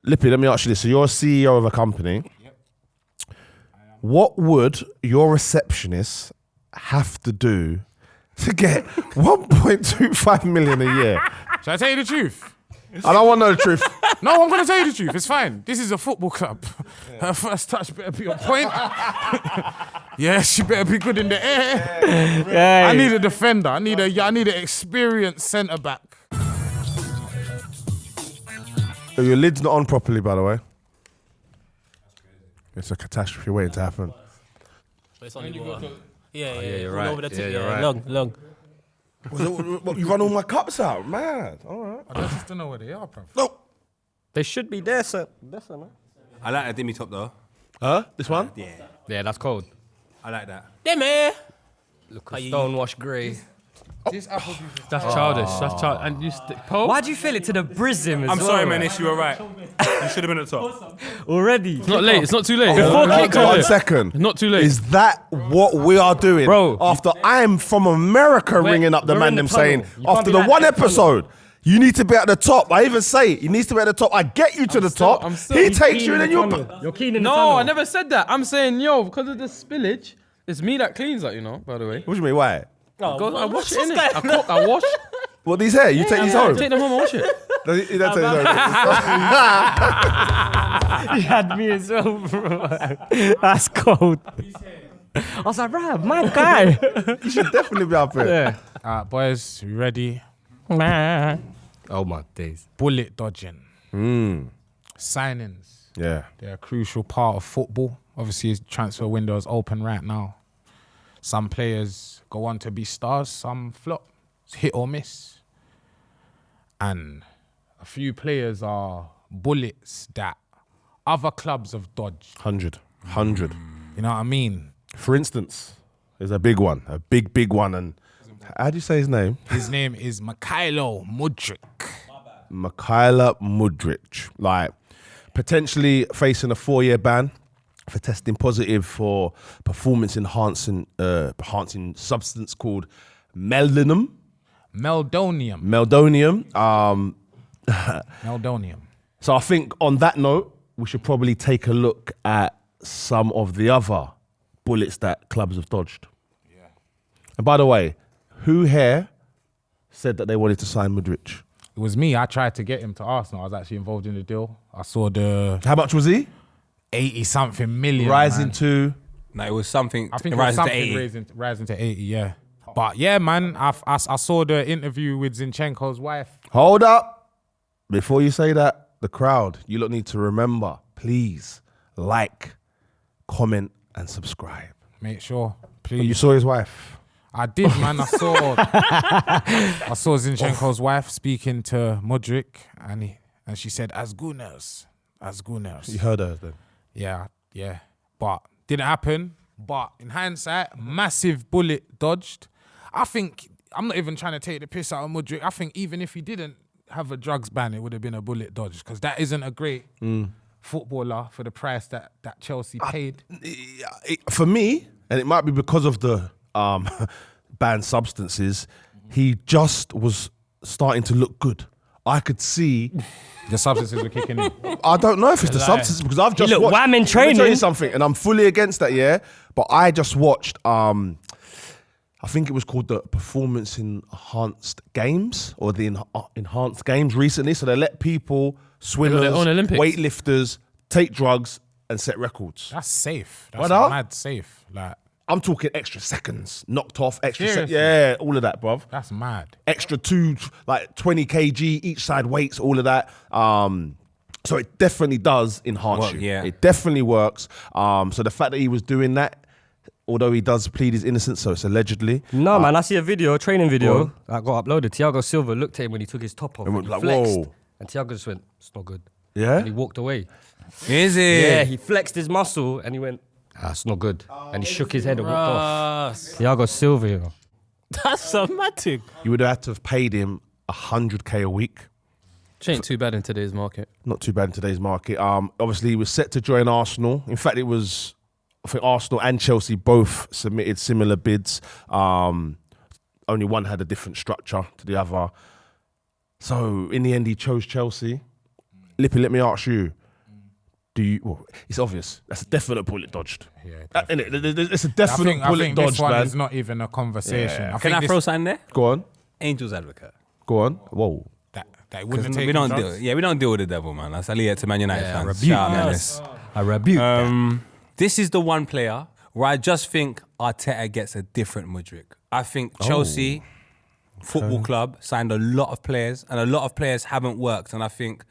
Lippy, let me ask you this. So you're a CEO of a company. Yep. What would your receptionist have to do to get 1.25 million a year? Shall I tell you the truth? I don't want to know the truth. No, I'm going to tell you the truth. It's fine. This is a football club. Her first touch better be on point. Yeah, she better be good in the air. I need a defender. I need an experienced centre-back. Your lid's not on properly, by the way. It's a catastrophe waiting to happen. It's only water. Yeah, you're right. Over the tip, You're right. Long. You run all my cups out, man. All right. I just don't know where they are, bro. No. They should be there, sir. Man. I like that dimmy top though. Huh? This one? Yeah. Yeah, that's cold. I like that. Dimmy! Look at stonewash grey. This apple juice is That's childish. That's childish. And you Pope? Why'd you fill it to the brism as I'm well? sorry, Manish, you were right. You should have been at the top. Already? It's not late. It's not too late. Before It's not kick too off. late. 1 second. It's not too late. Is that what we are doing? Bro. After I'm from America ringing up the we're in Mandem the saying, tunnel. You can't after be the like one that tunnel. episode, you need to be at the top. I even say it. You need to be at the top. I get you to the top. I'm still- He I'm takes you and then you're... You're keen in the No, tunnel. I never said that. I'm saying, yo, because of the spillage, it's me that cleans that, you know, by the way. What do you mean, why? Go, I wash it, innit? I cook, I wash. What, these hair? You take these home? Take them home and wash it. He don't take these home. You had me as well, bro. That's cold. I was like, right, my guy. You should definitely be up here. Yeah. boys, you ready? Man. Oh, my days. Bullet dodging. Signings. Yeah. They're a crucial part of football. Obviously, his transfer window is open right now. Some players go on to be stars, some flop. It's hit or miss. And a few players are bullets that other clubs have dodged. 100. You know what I mean? For instance, there's a big one. A big one. And how do you say his name? His name is MYKHAILO MUDRYK. MUDRYK. Like, potentially facing a 4-year ban for testing positive for performance-enhancing substance called MELDONIUM. MELDONIUM. MELDONIUM. So I think on that note, we should probably take a look at some of the other bullets that clubs have dodged. Yeah. And by the way, who here said that they wanted to sign MUDRYK? It was me. I tried to get him to Arsenal. I was actually involved in the deal. I saw the How much was he? 80-something million. Rising man. to... No, it was something. I think it was rising to something 80. rising to 80, yeah. But yeah, man, I saw the interview with Zinchenko's wife. Hold up. Before you say that, the crowd, you lot need to remember, please, like, comment, and subscribe. Make sure, You please. saw his wife. I did, man. I saw Zinchenko's wife speaking to MUDRYK, and she said, as gooners. You heard her then. Yeah. But didn't happen. But in hindsight, massive bullet dodged. I think, I'm not even trying to take the piss out of MUDRYK. I think even if he didn't have a drugs ban, it would have been a bullet dodge, because that isn't a great footballer for the price that Chelsea paid. For me, and it might be because of the banned substances, he just was starting to look good. I could see... The substances were kicking in. I don't know if it's the substances, because I've just looked watched... wham in Let me tell you training. something, and I'm fully against that, yeah? But I just watched... I think it was called the Performance Enhanced Games, or the Enhanced Games recently. So they let people, swimmers, their own Olympics. weightlifters, take drugs and set records. That's safe. That's What up? mad safe. Like, I'm talking extra seconds, knocked off, Seriously? yeah, all of that, bruv. that's mad. Extra 20 kg each side weights, all of that. So it definitely does enhance you. Yeah. It definitely works. So the fact that he was doing that, although he does plead his innocence, so it's allegedly. No, man, I see a training video Go that got uploaded. Thiago Silva looked at him when he took his top off. And And went he like, flexed. whoa. And Thiago just went, it's not good. Yeah? And he walked away. Is it? Yeah, he flexed his muscle and he went, it's not good. And he shook his head and walked off. Thiago Silva, you know. That's dramatic. You would have to have paid him 100k a week. Which ain't too bad in today's market. Not too bad in today's market. Obviously, he was set to join Arsenal. In fact, I think Arsenal and Chelsea both submitted similar bids. Only one had a different structure to the other. So in the end, he chose Chelsea. Lippy, let me ask you, Well, it's obvious. That's a definite bullet dodged. Yeah, Innit? It's a I definite think bullet this dodged, one man. is not even a conversation. Yeah. Can I throw something there? Go on. Angel's advocate. Go on. Whoa. that it wouldn't take We don't drugs? deal. Yeah, we don't deal with the devil, man. That's Aliyah to Man United Yeah, I fans. rebuke Shout out, that. Menace. I rebuke This is the one player where I just think Arteta gets a different MUDRYK. I think Chelsea Football Club signed a lot of players, and a lot of players haven't worked. And I think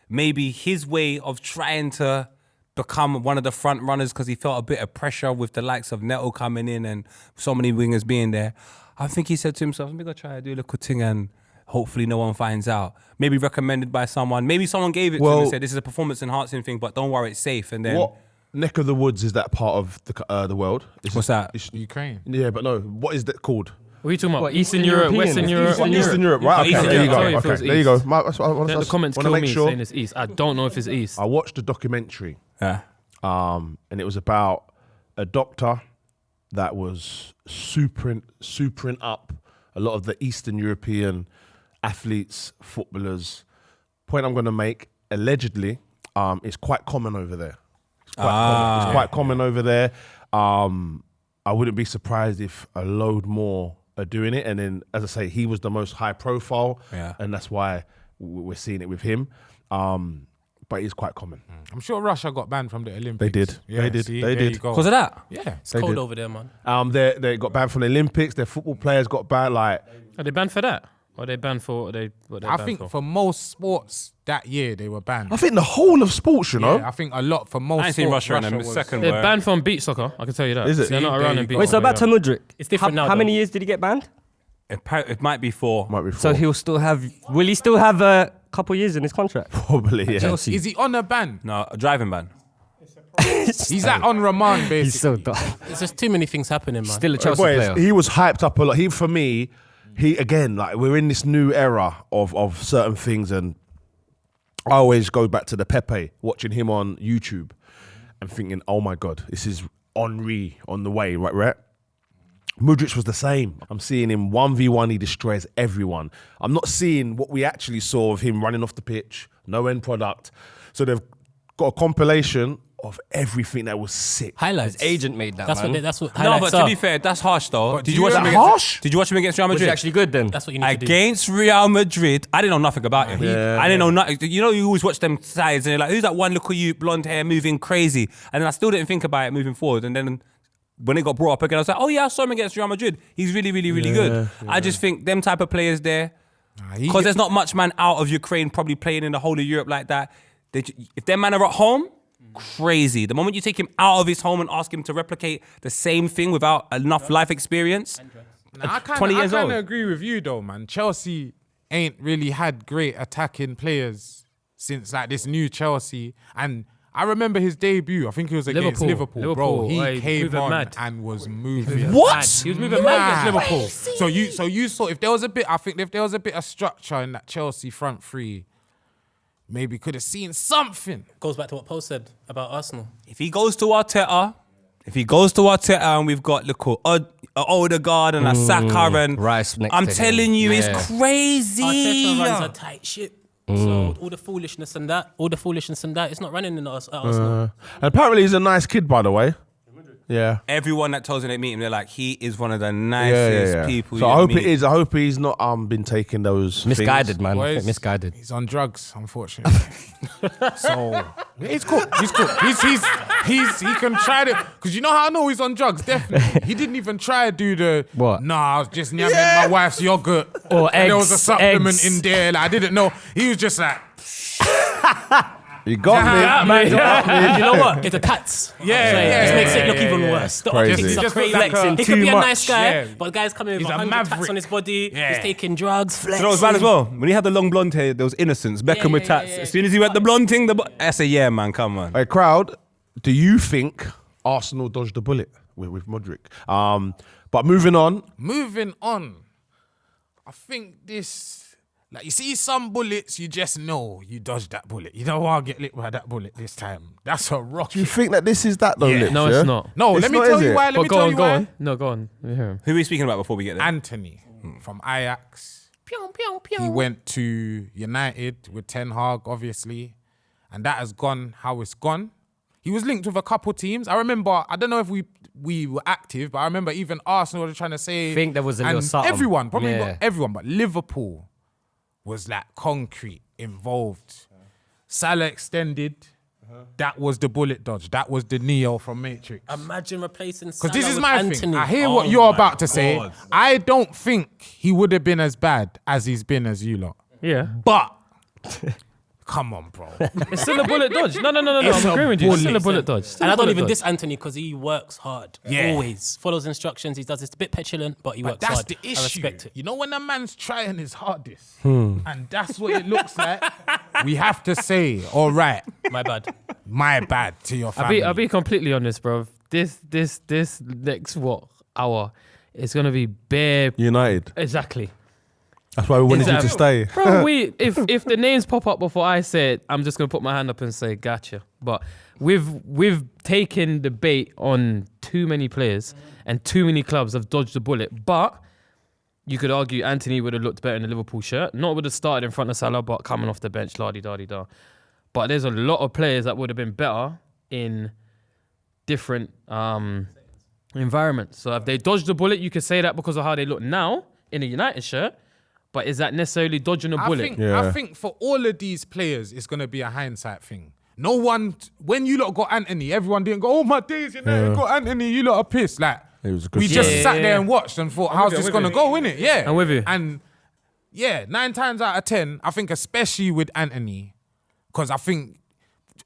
maybe his way of trying to become one of the front runners, because he felt a bit of pressure with the likes of Neto coming in and so many wingers being there. I think he said to himself, "I'm gonna try to do a little thing and hopefully no one finds out." Maybe recommended by someone. Maybe someone gave it to him and said, "This is a performance enhancing thing, but don't worry, it's safe." And then What neck of the woods is that part of the world? What's that? Ukraine. Yeah, but no. What is that called? What are you talking about? What, Eastern Eastern Europe, European? Western Europe, Eastern Europe, right? Okay, Eastern there you Europe. go. Sorry if it Okay, was there you East. go. The comments wanna kill make me sure. saying it's East. I don't know if it's East. I watched a documentary, Yeah. and it was about a doctor that was supering up a lot of the Eastern European athletes, footballers. Point I'm going to make, allegedly, it's quite common over there. It's quite common over there. I wouldn't be surprised if a load more are doing it. And then, as I say, he was the most high profile, and that's why we're seeing it with him. But it's quite common. I'm sure Russia got banned from the Olympics. They did. Yeah, They did. see, They there did. you go. Because of that? Yeah. It's cold over there, man. They got banned from the Olympics. Their football players got banned. Like, Are they banned for that? Or are they banned for what they I think for most sports that year they were banned. I think the whole of sports, you know. Yeah, I think a lot for most I ain't seen sports, Russia in a was- second. They're word. banned from beach soccer. I can tell you that. Is it? They're not See, around there in you beach go. Wait, so soccer. back to MUDRYK. It's different now, How many though. years did he get banned? It might be 4. Might be So 4. he'll still have. Will he still have a couple years in his contract? Probably, yeah. Chelsea. Is he on a ban? No, a driving ban. He's at on remand, basically. He's so dumb. There's just too many things happening, man. Still a Chelsea Boys, player. he was hyped up a lot. For me, again, like, we're in this new era of certain things, and I always go back to the Pepe, watching him on YouTube and thinking, oh my God, this is Henry on the way, right? MUDRYK was the same. I'm seeing him 1v1, he destroys everyone. I'm not seeing what we actually saw of him running off the pitch, no end product. So they've got a compilation of everything that was sick. Highlights. His agent made that, That's man. what. That's what. No, Highlights but to are. be fair, that's harsh though. But Did do you watch you him know- against? Harsh? Did you watch him against Real Was Madrid? he actually good then? That's what you need to do. Against Real Madrid, I didn't know nothing about him. I didn't know nothing. You know, you always watch them sides and you're like, who's that one little you blonde hair moving crazy? And then I still didn't think about it moving forward. And then when it got brought up again, I was like, oh yeah, I saw him against Real Madrid. He's really, really, really good. I just think them type of players there, he- because there's not much man out of Ukraine probably playing in the whole of Europe like that. If them man are at home, crazy. The moment you take him out of his home and ask him to replicate the same thing without enough life experience, Nah, I 20 years kind old. of agree with you though, man. Chelsea ain't really had great attacking players since like this new Chelsea. And I remember his debut. I think it was against Liverpool. Bro, he Liverpool, came moving on mad. and was moving. What? He was moving mad against Liverpool. So you saw if there was a bit. I think if there was a bit of structure in that Chelsea front three, maybe could have seen something. Goes back to what Paul said about Arsenal. if he goes to Arteta and we've got little Odegaard and a Saka and Rice next I'm to him. telling you, Yeah. it's crazy. Arteta runs a tight ship. So all the foolishness and that, it's not running in us at Arsenal. And apparently he's a nice kid, by the way. Yeah. Everyone that tells him they meet him, they're like, he is one of the nicest people. So you I hope meet. it is. I hope he's not been taking those Misguided, things. man. I think Boys, misguided. He's on drugs, unfortunately. So he's cool. He's cool. He can try to, because you know how I know he's on drugs. Definitely, he didn't even try to do the What? Nah, I was just yamming my wife's yogurt, Or and there was a eggs, supplement eggs. in there. Like, I didn't know. He was just like, You got me. You know what? It's a tats. Yeah, So yeah, it just makes it look yeah, even yeah. worse. The Crazy. optics He are just crazy. looks like He too could be a much. nice guy, Yeah. but the guy's coming with He's a 100 tats maverick. on his body. Yeah. He's taking drugs, flexing. You know what's bad as well? When he had the long blonde hair, there was innocence. Beckham with tats. yeah. As soon as he went the blonde thing, I say, yeah, man, come on. Hey, crowd, do you think Arsenal dodged a bullet with MUDRYK? But moving on, moving on. I think this, like, you see some bullets, you just know you dodged that bullet. You don't want to get lit by that bullet this time. That's a do you rocket. think that this is that though, Yeah. Lips, No, yeah? it's not. No, It's let me not, tell is you it? why. Let me But go tell on, you go why. on. No, go on. Let me hear him. Who are we speaking about before we get there? Antony from Ajax. Pew, pew, pew. He went to United with Ten Hag, obviously. and that has gone how it's gone. He was linked with a couple teams. I remember, I don't know if we were active, but I remember even Arsenal were trying to say... I think there was a little and something. everyone, probably Yeah. not everyone, but Liverpool was like concrete, involved. Salah extended. That was the bullet dodge. That was the Neo from Matrix. Imagine replacing Because this Salah is with my Antony. thing. I hear Oh what you're my about to say. God. I don't think he would have been as bad as he's been as you lot. Yeah. But, come on, bro. It's still a bullet dodge. No. It's I'm a agreeing with you. It's still a bullet. bullet dodge. And I don't even diss Antony because he works hard. Yeah. Always. Follows instructions. He does this a bit petulant, but he But works that's hard. the I issue. respect it. You know when a man's trying his hardest, and that's what it looks like, we have to say, all right, My bad. my bad to your family. I'll be completely honest, bro. This next hour is gonna be bare. United. Exactly. That's why we wanted you to stay. Bro, if the names pop up before I say it, I'm just gonna put my hand up and say gotcha. But we've taken the bait on too many players and too many clubs have dodged the bullet. But you could argue Antony would have looked better in the Liverpool shirt. Not would have started in front of Salah, but coming off the bench, la-di-da-di-da. But there's a lot of players that would have been better in different environments. So if they dodged the bullet, you could say that because of how they look now in a United shirt. But is that necessarily dodging a bullet? I think for all of these players, it's going to be a hindsight thing. No one, when you lot got Antony, everyone didn't go, oh my days, you got Antony, you lot are pissed. Like, It was a good we shot. just sat there and watched and thought, how's this going to go, innit? Yeah. I'm with you. And yeah, 9 times out of 10, I think especially with Antony, because I think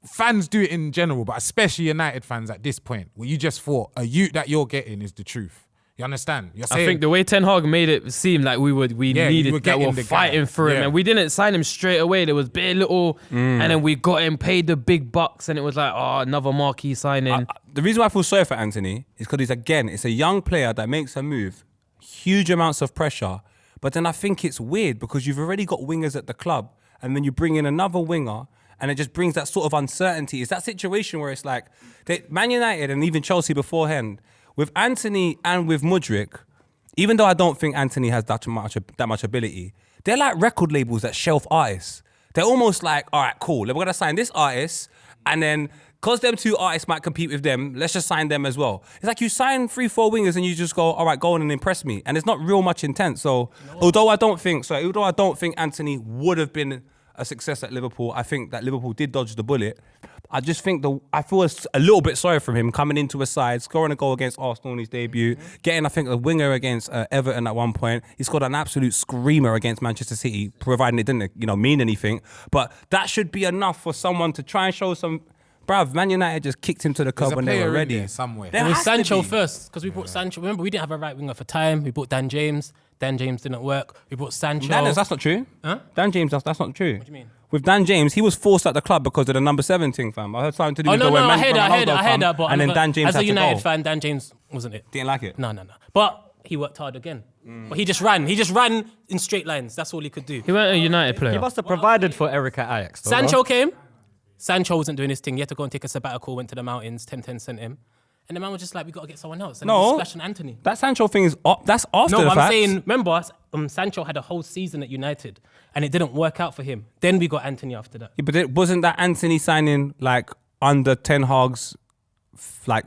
fans do it in general, but especially United fans at this point, where you just thought a youth that you're getting is the truth. You understand? You're saying, I think the way Ten Hag made it seem like we Yeah, you needed were that getting we're the fighting guy. for him, Yeah. and we didn't sign him straight away. There was bare little, and then we got him, paid the big bucks, and it was like, oh, another marquee signing. The reason why I feel sorry for Antony is because it's a young player that makes a move, huge amounts of pressure. But then I think it's weird because you've already got wingers at the club, and then you bring in another winger, and it just brings that sort of uncertainty. It's that situation where it's like Man United and even Chelsea beforehand with Antony and with MUDRYK. Even though I don't think Antony has that much ability, they're like record labels that shelf artists. They're almost like, all right, cool. We're gonna sign this artist, and then because them two artists might compete with them, let's just sign them as well. It's like you sign 3-4 wingers and you just go, all right, go on and impress me, and it's not real much intent. So although I don't think Antony would have been a success at Liverpool, I think that Liverpool did dodge the bullet. I just think I feel a little bit sorry for him coming into a side, scoring a goal against Arsenal in his debut, getting, I think, a winger against Everton at one point. He scored an absolute screamer against Manchester City, providing it didn't, mean anything. But that should be enough for someone to try and show some. Bruv, Man United just kicked him to the curb when they were ready. Somewhere. It was Sancho first, because we brought Sancho. Remember, we didn't have a right winger for time. We brought Dan James. Dan James didn't work. We brought Sancho. That's not true. Huh? Dan James, that's not true. What do you mean? With Dan James, he was forced at the club because of the number 7 thing, fam. I heard something to do Oh, with no, the way I heard Ronaldo that. come, But and then Dan James as had a to go. United fan, Dan James wasn't it. Didn't like it. No. But he worked hard again. But he just ran. He just ran in straight lines. That's all he could do. He weren't a United player. He must have provided for Eric at Ajax. though, Sancho came. Sancho wasn't doing his thing. He had to go and take a sabbatical, went to the mountains, 10 sent him. And the man was just like, we got to get someone else. And No. he splashed on Antony. That Sancho thing is that's after No, the I'm fact. saying, remember, Sancho had a whole season at United and it didn't work out for him. Then we got Antony after that. Yeah, but wasn't that Antony signing like under Ten Hag's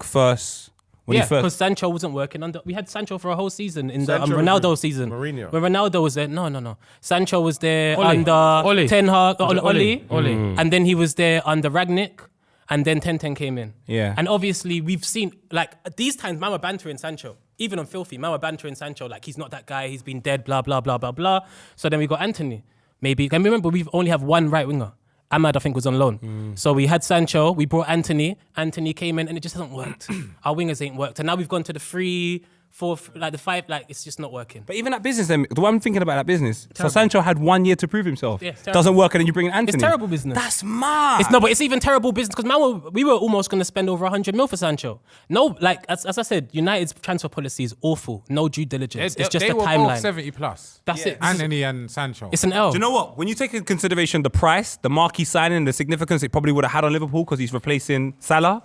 first when Yeah, he first? because Sancho wasn't working under. We had Sancho for a whole season in the Sancho Ronaldo with season. Mourinho. When Ronaldo was there, no. Sancho was there Oli. under Oli. Ten Hag, Oli. Oli. And then he was there under Ragnick, and then 10 came in. Yeah. And obviously we've seen at these times, man were bantering Sancho. Even on Filthy, man were bantering Sancho like he's not that guy, he's been dead, blah blah blah blah blah. So then we got Antony. Maybe can remember we've only have one right winger. Ahmad, I think, was on loan. So we had Sancho, we brought Antony. Antony came in and it just hasn't worked. Our wingers ain't worked. And now we've gone to the 3, 4, the 5, it's just not working. But even that business, then, the one I'm thinking about that business. So Sancho had 1 year to prove himself. Yeah, it's terrible. Doesn't work, and then you bring in Antony. It's terrible business. That's mad. But it's even terrible business because we were almost going to spend over 100 mil for Sancho. No, as I said, United's transfer policy is awful. No due diligence. It's just they a were both timeline. 70 plus. That's it. Antony and Sancho. It's an L. Do you know what? When you take into consideration the price, the marquee signing, the significance it probably would have had on Liverpool because he's replacing Salah,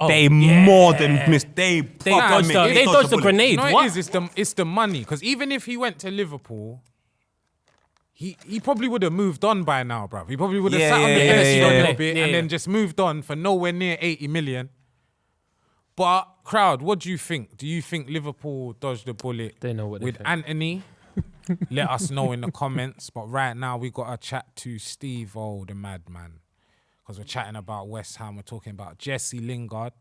they more than missed. They dodged the bullet. grenade. You know What? it is? It's the money. Because even if he went to Liverpool, he probably would have moved on by now, bruv. He probably would have Yeah, sat on the yeah, bench yeah, a yeah. little bit Yeah, and yeah. then just moved on for nowhere near 80 million. But crowd, what do you think? Do you think Liverpool dodged the bullet They know what they with think. Antony? Let us know in the comments. But right now we got to chat to Steve O, the madman, because we're chatting about West Ham. We're talking about Jesse Lingard.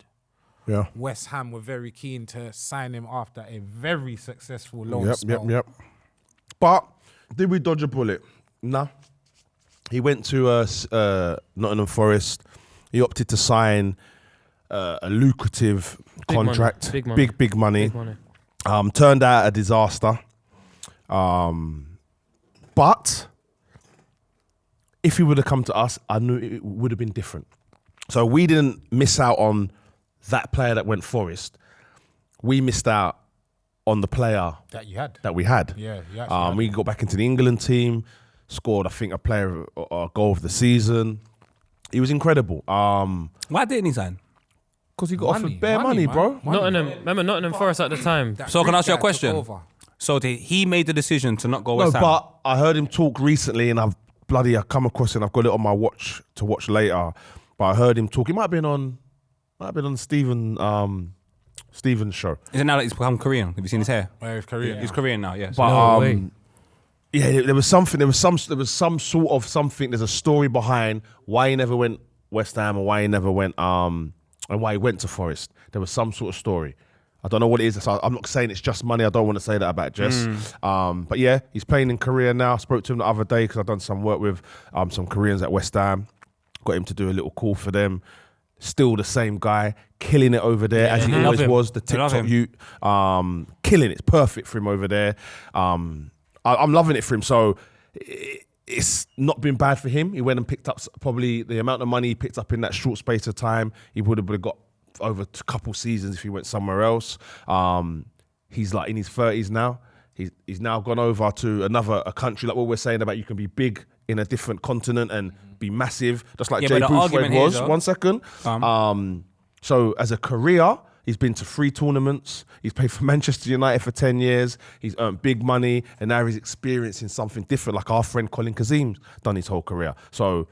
Yeah. West Ham were very keen to sign him after a very successful loan spell. Yep. But did we dodge a bullet? No. He went to Nottingham Forest. He opted to sign a lucrative contract, Big money. big money. Big money. Turned out a disaster. But if he would have come to us, I knew it would have been different. So we didn't miss out on that player that went Forest. We missed out on the player That you had. that we had. Yeah, you actually had. We got back into the England team, scored, I think, a goal of the season. He was incredible. Why didn't he sign? Because he got Money, offered bare money, man. bro. Remember Nottingham Forest at the time. That So can I rich ask you a guy took question? over. So he made the decision to not go No, West Ham. but I heard him talk recently, and I come across it. And I've got it on my watch to watch later. But I heard him talk. He might have been on Steven's show. Is it now that he's become Korean? Have you seen his hair? He's Korean. He's Korean now, yes. But No way. yeah, there was some sort of something. There's a story behind why he never went West Ham and why he never went and why he went to Forest. There was some sort of story. I don't know what it is. So I'm not saying it's just money. I don't want to say that about Jess. But yeah, he's playing in Korea now. I spoke to him the other day because I've done some work with some Koreans at West Ham. Got him to do a little call for them. Still the same guy, killing it over there as he love always him. was. The I love TikTok him. youth, killing it. It's perfect for him over there. I'm loving it for him. So it's not been bad for him. He went and picked up probably the amount of money he picked up in that short space of time. He would have got over a couple seasons if he went somewhere else. He's like in his 30s now. He's now gone over to a country, like what we're saying about you can be big in a different continent and be massive, just like Yeah, Jay but the argument Boothroyd here, was. though- 1 second. So as a career, he's been to 3 tournaments. He's played for Manchester United for 10 years. He's earned big money, and now he's experiencing something different, like our friend Colin Kazim's done his whole career. So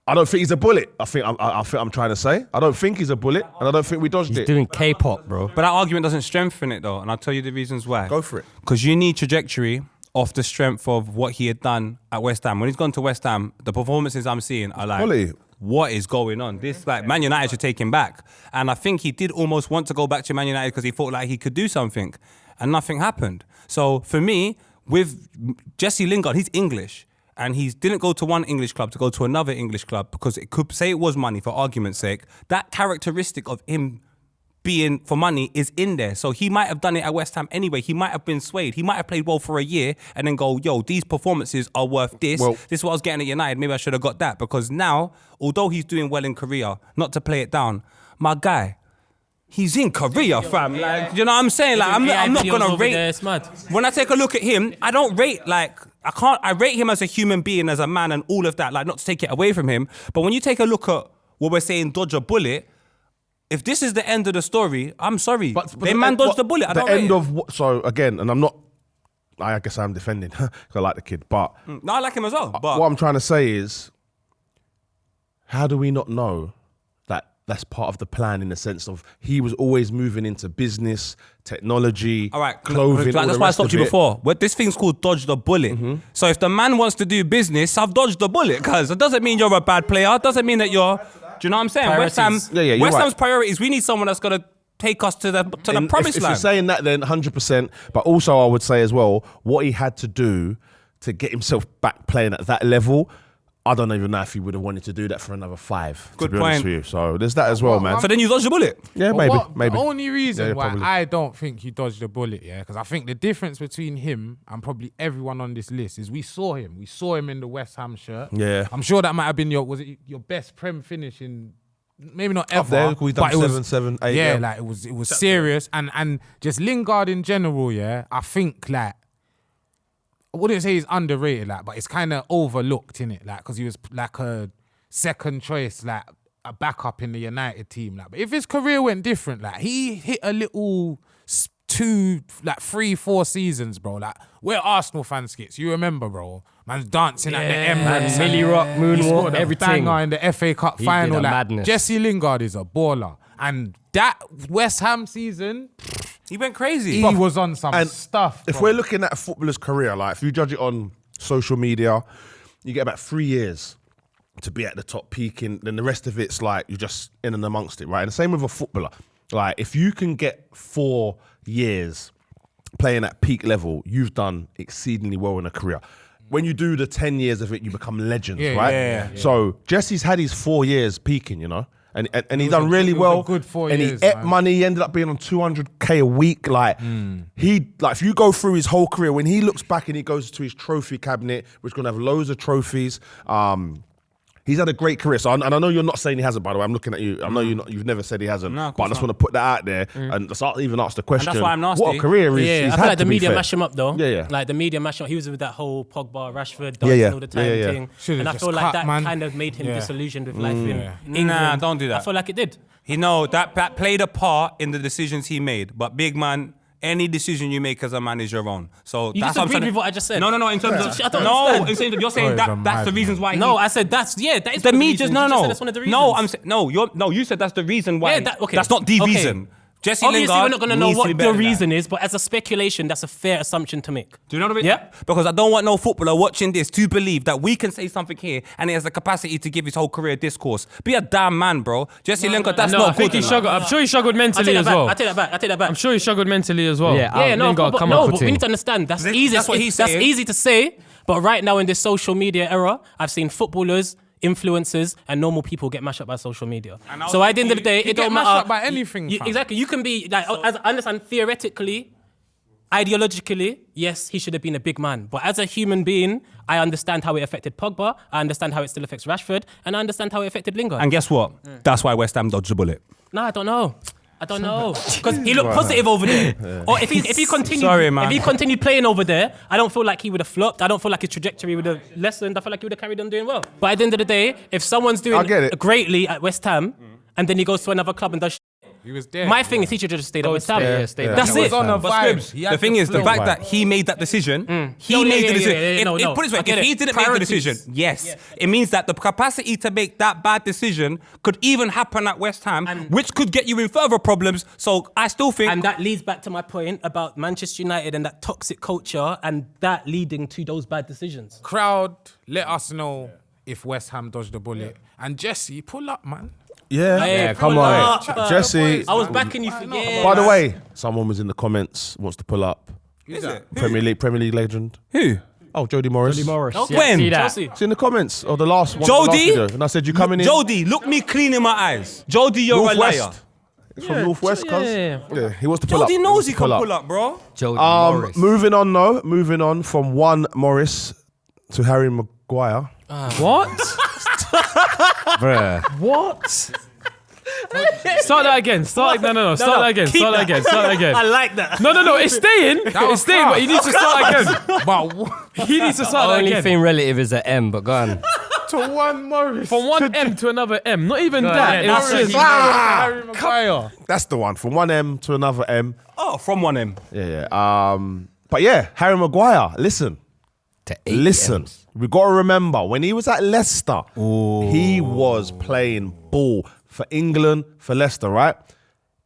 I don't think he's a bullet. I think I'm trying to say. I don't think he's a bullet, and I don't think we dodged He's it. doing K-pop, bro. But that argument doesn't strengthen it, though, and I'll tell you the reasons why. Go for it. Because you need trajectory off the strength of what he had done at West Ham. When he's gone to West Ham, the performances I'm seeing are like, Quality. what is going on? This, like, Man United should take him back. And I think he did almost want to go back to Man United because he thought like he could do something, and nothing happened. So for me, with Jesse Lingard, he's English. And he didn't go to one English club to go to another English club because it could say it was money for argument's sake. That characteristic of him being for money is in there. So he might have done it at West Ham anyway. He might have been swayed. He might have played well for a year and then go, yo, these performances are worth this. Well- This is what I was getting at United. Maybe I should have got that. Because now, although he's doing well in Korea, not to play it down, my guy, he's in Korea, fam. Like, you know what I'm saying? Like, I'm not AIPOs gonna over rate. there, it's mad. When I take a look at him, I don't rate I rate him as a human being, as a man, and all of that. Like, not to take it away from him, but when you take a look at what we're saying, dodge a bullet. If this is the end of the story, I'm sorry. But They man dodged the bullet. I The don't rate end it. of what? So again, and I'm not. I guess I'm defending because I like the kid, but No, I like him as well. But what I'm trying to say is, how do we not know that that's part of the plan in the sense of he was always moving into business, technology, all right, clothing. all That's the why I rest stopped of you it. before. Well, this thing's called dodge the bullet. So if the man wants to do business, I've dodged the bullet, because it doesn't mean you're a bad player. It doesn't mean that you're. Do you know what I'm saying? West Ham. Priorities. Yeah, you're West right. Ham's priorities. We need someone that's gonna take us to the And promised if you're land. saying that, then 100%. But also, I would say as well, what he had to do to get himself back playing at that level, I don't even know if he would have wanted to do that for another 5. Good to be honest point. with you. So there's that as well, man. So then you dodge the bullet. Yeah, But maybe. The only reason Yeah, why probably. I don't think he dodged the bullet, because I think the difference between him and probably everyone on this list is we saw him. We saw him in the West Ham shirt. Yeah. I'm sure that might have been your best Prem finish in, maybe not ever. there, we've done but it was 7, 7, 8, Yeah, yeah. like it was serious, and just Lingard in general. Yeah, I think like. I wouldn't say he's underrated, like, but it's kind of overlooked in it, like, because he was like a second choice, like a backup in the United team, like. But if his career went different, like, he hit a little 2, like 3, 4 seasons, bro. Like, we're Arsenal fan skits, you remember, bro. Man's dancing at the M. Man, Millie Rock, He scored moonwalk, a everything. banger in the FA Cup He final. did a Like, madness. Jesse Lingard is a baller. And that West Ham season, He went crazy. he was on some And stuff. If bro. we're looking at a footballer's career, like if you judge it on social media, you get about 3 years to be at the top peaking. Then the rest of it's like you're just in and amongst it, right? And the same with a footballer. Like if you can get 4 years playing at peak level, you've done exceedingly well in a career. When you do the 10 years of it, you become legends, Yeah, right? yeah. So Jesse's had his 4 years peaking, you know, and he was done a- really it was a well. good 4 and years, he ate man. money. He ended up being on 200k a week. Like if you go through his whole career, when he looks back and he goes to his trophy cabinet, which is gonna have loads of trophies. He's had a great career. So, and I know you're not saying he hasn't, by the way. I'm looking at you. I know you've never said he hasn't. No, of but I course just want to put that out there and just even ask the question. why I'm nasty. What a career he's Yeah, I had, feel like to the be media fair. mash him up though. Yeah, yeah. Like the media mash him up. He was with that whole Pogba, Rashford, Yeah, dancing yeah. all the time Yeah, yeah. thing. Should've And I just feel like cut, that man. kind of made him Yeah. disillusioned with life in Nah, England. don't do that. I feel like it did. That played a part in the decisions he made. But big man, any decision you make as a man is your own. So You that's just what I'm agreed saying. with what I just said. No, in terms of I don't no, understand. in terms of you're saying Oh, he's a that's the madman. reasons why. No, I said that is the one of the media. reasons. No, You just no, said that's one of the reasons. no. I'm saying you said that's the reason why. Yeah, okay. That's not the Okay. reason. Jesse Obviously, Lingard we're not going to know needs to be what better the than that. reason is, but as a speculation, that's a fair assumption to make. Do you know what I mean? Yeah. Because I don't want no footballer watching this to believe that we can say something here and he has the capacity to give his whole career discourse. Be a damn man, bro. Jesse Lingard, that's No, not I think good he enough. struggled. I'm sure he struggled I mentally take as that back. well. I take that back. I take that back. I'm sure he struggled mentally as well. Yeah, Yeah, no, Lingard, but, come no, on. but we need to understand that's That's easy. what he's That's saying. easy to say, but right now in this social media era, I've seen footballers, influencers, and normal people get mashed up by social media. And I was So at the end of the thinking, day, you it get don't mashed matter. up by anything, fam. Exactly, you can be like, as I understand theoretically. Ideologically, yes, he should have been a big man. But as a human being, I understand how it affected Pogba. I understand how it still affects Rashford, and I understand how it affected Lingard. And guess what? That's why West Ham dodged the bullet. No, I don't know. Because he looked positive over there. Or if he continued, Sorry, man. if he continued playing over there, I don't feel like he would have flopped. I don't feel like his trajectory would have lessened. I feel like he would have carried on doing well. But at the end of the day, if someone's doing I get it. greatly at West Ham, and then he goes to another club and does. He was there. My thing is he should have just stayed at West Ham. stay there. That's He was it. on a But vibe. Scribs, He had the thing is, the flow. fact that he made that decision, he Yeah, made yeah, the decision. yeah, If, no, put it this way, I get if he it. didn't make the Priorities. decision, yes, it means that the capacity to make that bad decision could even happen at West Ham, which could get you in further problems. So I still think. And that leads back to my point about Manchester United and that toxic culture and that leading to those bad decisions. Crowd, let us know if West Ham dodged the bullet. And Jesse, pull up, man. Yeah. Come Come on. on. Jesse. I was backing you for years. By the way, someone was in the comments, wants to pull up. Is it? Premier League legend. Who? Oh, Jody Morris. Morris. Okay. When? See that? Chelsea. It's in the comments of the last one. the Jody? last video. And I said, you coming in? Jody, look me clean in my eyes. Jody, you're a liar. Northwest. It's from Northwest, cuz. yeah. Yeah, he wants to pull up. Jody knows he wants to can pull up, bro. Jody Morris. Moving on from one Morris to Harry Maguire. What? Bruh. What? Start that again. Start that again. I like that. No. It's staying. It's staying, but you need to start again. But He needs to start that Only again. thing relative is an M, but go on. to one Morris. From one M to another M. Not even that. yeah, It's that's just Harry Maguire. That's the one. From one M to another M. Oh, from 1M. Yeah. But yeah, Harry Maguire. Listen. To 8 Listen. M's. We got to remember when he was at Leicester, he was playing ball for England, for Leicester, right?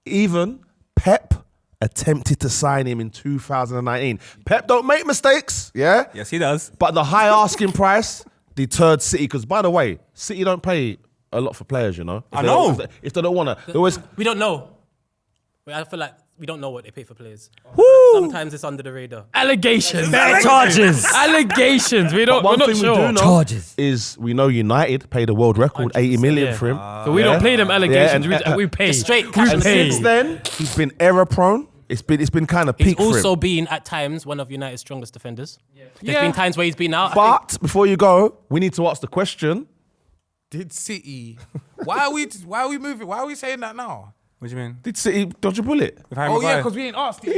Even Pep attempted to sign him in 2019. Pep don't make mistakes, yeah? Yes, he does. But the high asking price deterred City. Because, by the way, City don't pay a lot for players, you know? I know. If they don't want to. They always, We don't know. I feel like we don't know what they pay for players. Sometimes it's under the radar. allegations. Charges. Allegations. We're one not thing sure. we do know Charges. is we know United paid a world record, 80 million yeah. for him. So we don't play them allegations. and- We pay. Just straight We cash And pay. since then, he's been error prone. It's been kind of He's peak for him. also been at times one of United's strongest defenders. There's Yeah. been times where he's been out. I But before you go, we need to ask the question. Did City? Why are we moving? Why are we saying that now? What do you mean? Did City dodge a bullet? With Harry Oh yeah, Maguire? because we ain't asked it.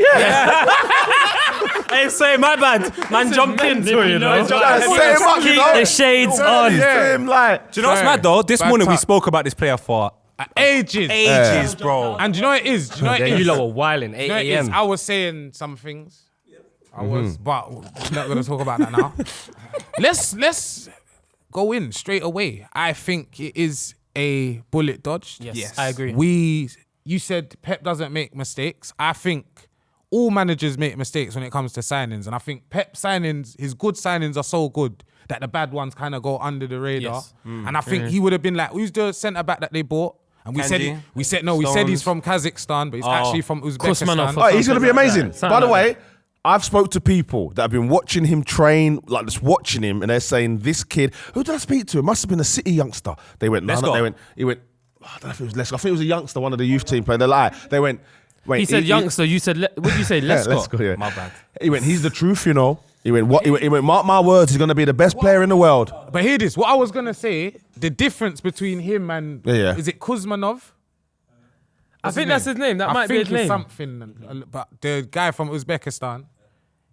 Hey, say my bad. Man jumped in. you know. Say him up, you know? The shades on. Say him like. Do you know what's Sorry. mad though? This Bad morning we touch. spoke about this player for Ages. ages, bro. And do you know what it is? Do you know what it You is? lot were wilding. 8 You know what it is? a.m. I was saying some things. I was, but we're not going to talk about that now. Let's go in straight away. I think it is a bullet dodge. Yes, I agree. You said Pep doesn't make mistakes. I think all managers make mistakes when it comes to signings, and I think Pep signings, his good signings are so good that the bad ones kind of go under the radar. Yes. And I think he would have been like, who's the centre back that they bought? And we said he's from Kazakhstan, but he's actually from Uzbekistan. Oh, he's going to be amazing. Something By the like way, I've spoke to people that have been watching him train, like just watching him, and they're saying, this kid, who did I speak to? It must have been a City youngster. They went, no, he went, I don't know if it was Lescott. I think it was a youngster, one of the youth team playing. They're like, they went, wait. He said youngster. You said, what did you say? Lescott. Yeah. My bad. He went, he's the truth, you know. He went, what? He went, mark my words, he's going to be the best player in the world. But hear this, what I was going to say, the difference between him and, is it Kuzmanov? I think that's his name. That might be his name. Something, but the guy from Uzbekistan,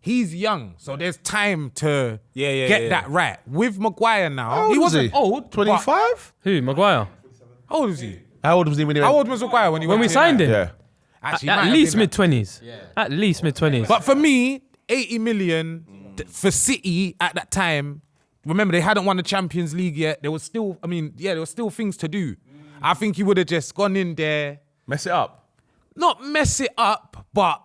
he's young, so there's time to get that right. With Maguire now, he wasn't old. 25? Who? Maguire. How old was he? How old was he when he went? How old was Maguire when we signed him? Yeah. Actually, At least mid-20s. At least mid-20s. But for me, 80 million for City at that time. Remember, they hadn't won the Champions League yet. There was still, there were still things to do. I think he would have just gone in there. Mess it up. Not mess it up, but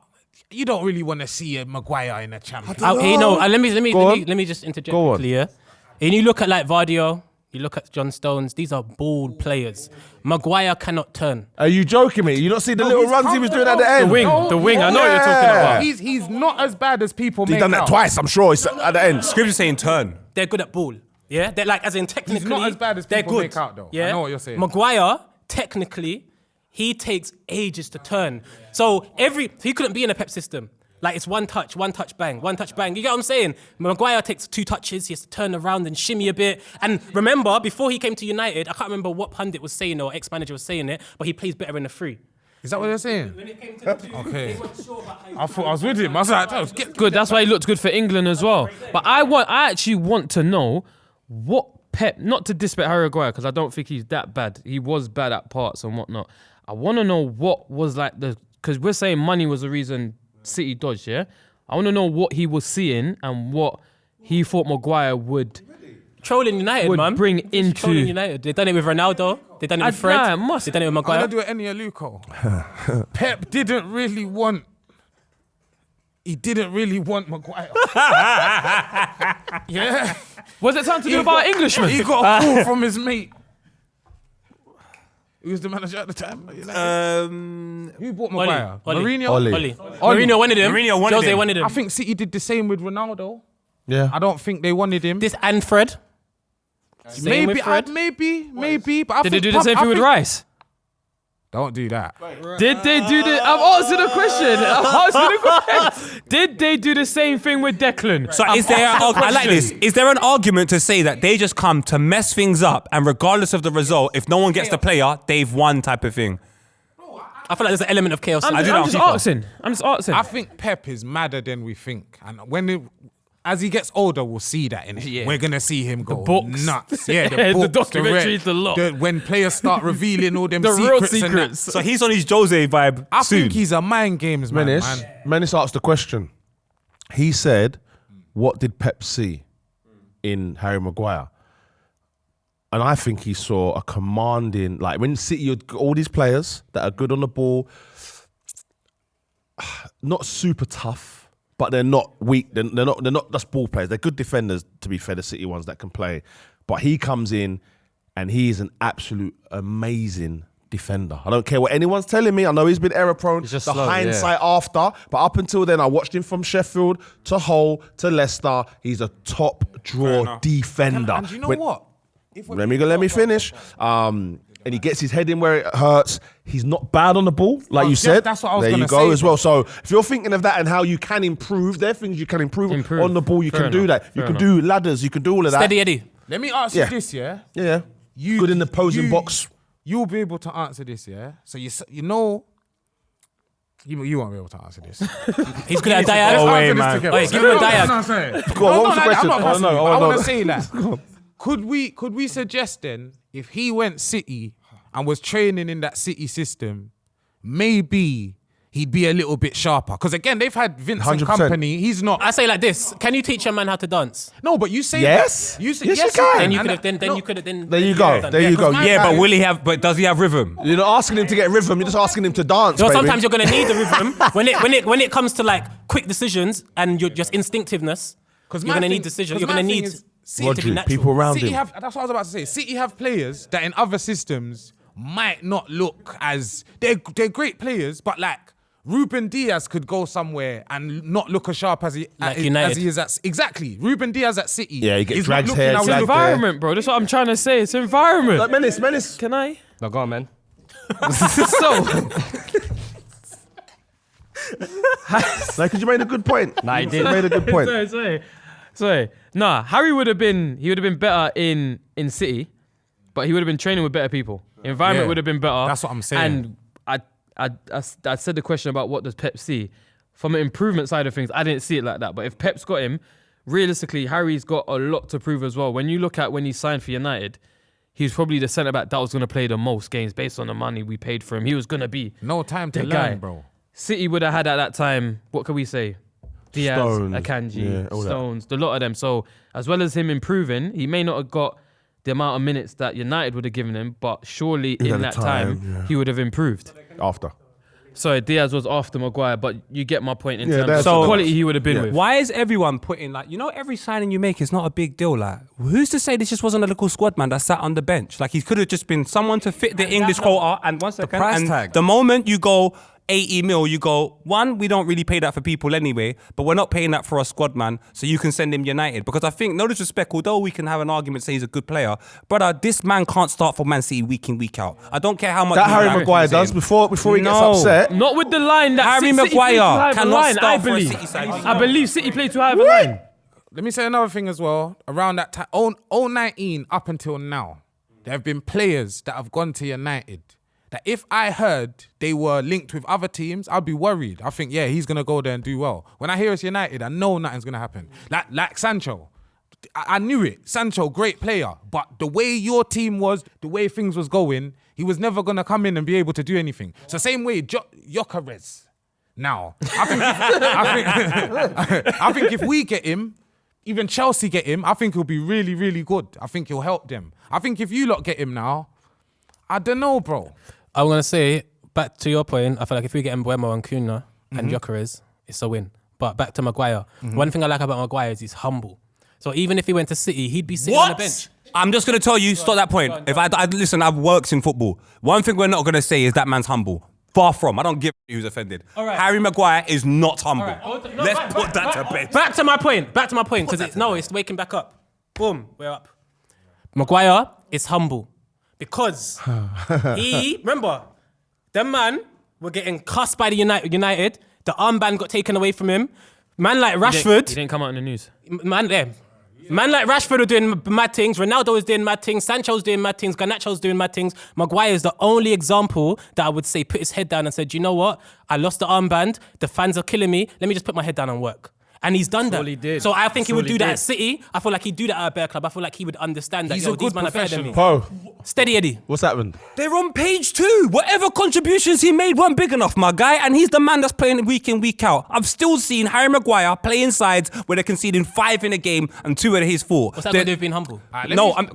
you don't really want to see a Maguire in a Champions League. Let me just interject quickly. Yeah, and you look at like Vardio, you look at John Stones. These are bald players. Maguire cannot turn. Are you joking me? You don't see the little runs he was doing at the end? The wing. I know what you're talking about. He's not as bad as people make He's done that out. twice, I'm sure. It's at the end. Scripture saying turn. They're good at ball. Yeah, they're like as in technically. He's not as bad as they're people good. make out, though. Yeah, I know what you're saying. Maguire technically, he takes ages to turn. So he couldn't be in a Pep system. Like it's one touch, bang, one touch, bang. You get what I'm saying? Maguire takes 2 touches, he has to turn around and shimmy a bit. And remember, before he came to United, I can't remember what pundit was saying or ex-manager was saying it, but he plays better in the free. Is that what you're saying? When it came to Okay. I thought I was with him. I was like, get Good. That's why he looked good for England as well. But I actually want to know what Pep, not to disrespect Harry Maguire, because I don't think he's that bad. He was bad at parts and whatnot. I want to know what was like because we're saying money was the reason City dodged, yeah? I want to know what he was seeing and what he thought Maguire would trolling United, man. Bring into trolling United. They've done it with Ronaldo. They've done it with Fred. They've done it with I'm Maguire. gonna do it any Luco. Pep didn't really want. He didn't really want Maguire. Yeah. Was it time to do about Englishman? He got a call from his mate. Who was the manager at the time? Who bought Maguire? Mourinho? Oli. Mourinho wanted him. Jose wanted him. I think City did the same with Ronaldo. Yeah. I don't think they wanted him. This and Fred. Maybe. But I Did think they do the same thing with Rice? Don't do that. Did they do the... I'm answering the question. Did they do the same thing with Declan? So is there? I like this. Is there an argument to say that they just come to mess things up, and regardless of the result, if no one gets the player, they've won, type of thing? I feel like there's an element of chaos. I'm just asking. I think Pep is madder than we think, and as he gets older, we'll see that in it. Yeah. We're gonna see him go books. nuts. Yeah, the The books, documentaries, the lot. when players start revealing all them The secrets, real and that. secrets. So he's on his Jose vibe I soon. think he's a mind games man. Menace asked the question. He said, what did Pep see in Harry Maguire? And I think he saw a commanding, like when City had got all these players that are good on the ball, not super tough, but they're not weak. They're not just ball players. They're good defenders, to be fair, the City ones that can play. But he comes in and he is an absolute amazing defender. I don't care what anyone's telling me. I know he's been error prone. just The slow, hindsight after. But up until then, I watched him from Sheffield to Hull to Leicester. He's a top draw defender. And you know what? Let me finish. And he gets his head in where it hurts. He's not bad on the ball, like you said. That's what I was there you gonna go say, as well. So if you're thinking of that and how you can improve, there are things you can improve. On the ball. You Fair can do enough. that. You can do ladders. You can do all of that. Steady Eddie. Let me ask you this, yeah. Yeah. Good in the posing box. You'll be able to answer this, yeah. So you know. You won't be able to answer this. He's good at Diag. Oh, wait, Answer this man. together. Wait, give him a Diag. Go on, what was the question? I'm not Oh, no, I oh, no. want to say that. Could we suggest then, if he went City and was training in that City system, maybe he'd be a little bit sharper. Because again, they've had Vincent 100%. Company. He's not. I say like this: can you teach a man how to dance? No, but you say Yes. that. You say, Yes, you yes, can. Then you And could have. Then no, you could have. Then There you go. done. There you go. my Yeah, guy- but will he have? But does he have rhythm? You're not asking him to get rhythm. You're just asking him to dance. So baby. sometimes you're gonna need the rhythm when it comes to like quick decisions and you're just instinctiveness. Because You're gonna need decisions. You're gonna need it to be Rodri, natural. people around City him. have, that's what I was about to say. City have players that in other systems might not look as they're great players, but like Ruben Diaz could go somewhere and not look as sharp as he Like as United. he is at exactly. Ruben Diaz at City. Yeah, he gets is not dragged looking here, how It's he dragged look- there. environment, bro. That's what I'm trying to say. It's environment. Like, Menace. Can I? No, go on, man. So, Like, 'cause you made a good point. Nah, he You did. made a good point. sorry. Nah, Harry would have been better in City, but he would have been training with better people. Environment Yeah. would have been better. That's what I'm saying. And I said the question about what does Pep see from an improvement side of things. I didn't see it like that. But if Pep's got him, realistically, Harry's got a lot to prove as well. When you look at when he signed for United, he's probably the centre back that was going to play the most games based on the money we paid for him. He was going to be No time to the learn, guy. bro. City would have had at that time, what can we say? Diaz, Stones, Akanji, yeah, all that. Stones, the lot of them. So as well as him improving, he may not have got the amount of minutes that United would have given him, but surely At in the that time, yeah. he would have improved. After. Sorry, Diaz was after Maguire, but you get my point in Yeah, terms of that's- the So- quality he would have been with. Why is everyone putting like, every signing you make is not a big deal? Like, who's to say this just wasn't a little squad man that sat on the bench? Like, he could have just been someone to fit the English quota. And one second, price and tag. the moment you go 80 mil, you go, one, we don't really pay that for people anyway, but we're not paying that for a squad man, so you can send him United. Because I think, no disrespect, although we can have an argument, say he's a good player, brother, this man can't start for Man City week in, week out. I don't care how much That you Harry like Maguire him saying. does before he gets No. upset. Not with the line that Harry City Maguire played too high of a cannot line, start I for a believe. City side. I believe City played too high of a line. Let me say another thing as well. Around that time, 19 up until now, there have been players that have gone to United that if I heard they were linked with other teams, I'd be worried. I think, yeah, he's going to go there and do well. When I hear it's United, I know nothing's going to happen. Like Sancho. I knew it. Sancho, great player. But the way your team was, the way things was going, he was never going to come in and be able to do anything. So same way, Gyökeres. Now, I think if we get him, even Chelsea get him, I think he'll be really, really good. I think he'll help them. I think if you lot get him now, I don't know, bro. I'm gonna say back to your point. I feel like if we get Mbeumo and Cunha and Gyökeres, it's a win. But back to Maguire. One thing I like about Maguire is he's humble. So even if he went to City, he'd be sitting on the bench. I'm just going to tell you, stop that point. If I listen, I've worked in football. One thing we're not going to say is that man's humble. Far from. I don't give a who's offended. All right. Harry Maguire is not humble. right. Let's put that to bed. Back to my point. Because it's waking back up. Boom, we're up. Maguire is humble because remember, them man were getting cussed by the United. The armband got taken away from him. Man like Rashford. He didn't come out in the news. Man like Rashford were doing mad things. Ronaldo was doing mad things. Sancho's doing mad things. Garnacho's doing mad things. Maguire is the only example that I would say put his head down and said, you know what? I lost the armband. The fans are killing me. Let me just put my head down and work. And he's done that. all he did. So I think he That's would all do he that did. at City. I feel like he'd do that at a bear club. I feel like he would understand that, He's yo, a these good men are better than me. Po, Steady Eddie. what's happened? They're on page 2. Whatever contributions he made weren't big enough, my guy. And he's the man that's playing week in, week out. I've still seen Harry Maguire playing sides where they're conceding 5 in a game and 2 are his 4. What's that got to do with being humble?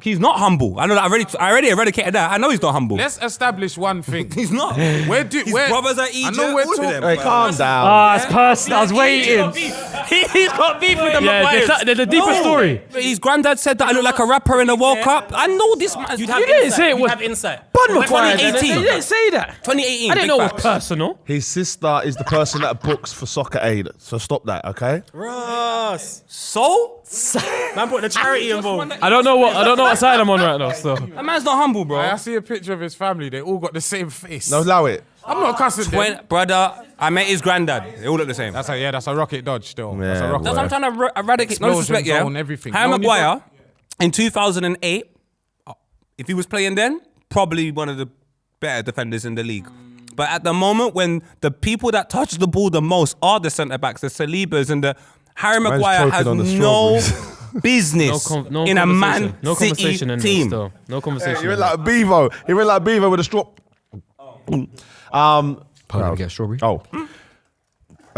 He's not humble. I know that. I already eradicated that. I know he's not humble. Let's establish one thing. He's not. His His brothers are I Egypt. know we're all of talking. them. Hey, calm down. Ah, it's personal. I was waiting. He's got beef with the Yeah, Maguires. there's a deeper story. His granddad said that I look like a rapper in the World Cup. I know this man. You'd have didn't insight. say it You'd was- have insight. Bun We're Maguire. 2018. He didn't say that. 2018. I didn't big know it was facts. personal. His sister is the person that books for Soccer Aid. So stop that, okay? Ross. So? Man put the charity involved. I don't know what side I'm on right now. So That man's not humble, bro. I see a picture of his family. They all got the same face. No, allow it. I'm not cussing them. Brother, I met his granddad. They all look the same. That's a rocket dodge still. That's Yeah, a rocket That's boy. what I'm trying to eradicate. No Explosion disrespect, yeah. zone, everything. Harry You only Maguire, in 2008, if he was playing then, probably one of the better defenders in the league. But at the moment when the people that touch the ball the most are the centre-backs, the Salibas and the... Harry Man's Maguire choking has on the no strawberries. business no in a Man conversation. No City conversation in this team. still. No conversation. He went in like Bevo. He went like Bevo with a straw. Pardon, get a strawberry. Oh.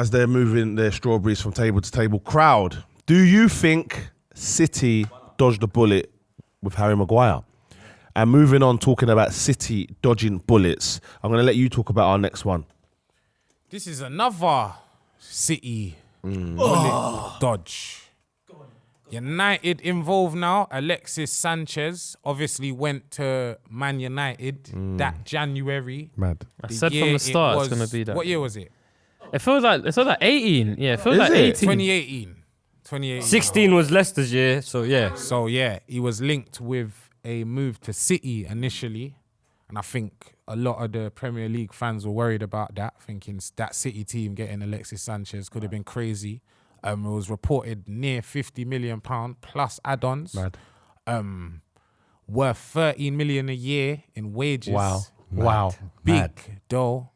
as they're moving their strawberries from table to table. Crowd, do you think City dodged a bullet with Harry Maguire? And moving on, talking about City dodging bullets, I'm going to let you talk about our next one. This is another City bullet dodge. United involved now. Alexis Sanchez obviously went to Man United that January. Mad. I said from the start it's going to be that. What year was it? It feels like 18. Yeah, it feels Is like it? 18. 2018. 16 was Leicester's year, so yeah. So yeah, he was linked with a move to City initially. And I think a lot of the Premier League fans were worried about that, thinking that City team getting Alexis Sanchez could have been crazy. It was reported near £50 million plus add-ons. Mad. Worth 13 million a year in wages. Wow. Big though.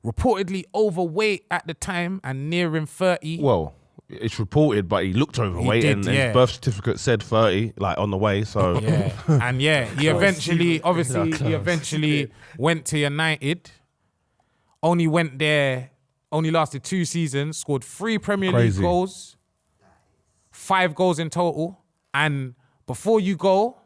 Reportedly overweight at the time and nearing 30. Well, it's reported, but he looked overweight did, and yeah. his birth certificate said 30, like on the way. So Yeah. And yeah, he eventually went to United. Only lasted 2 seasons, scored 3 Premier League Crazy. goals, 5 goals in total. And before you go,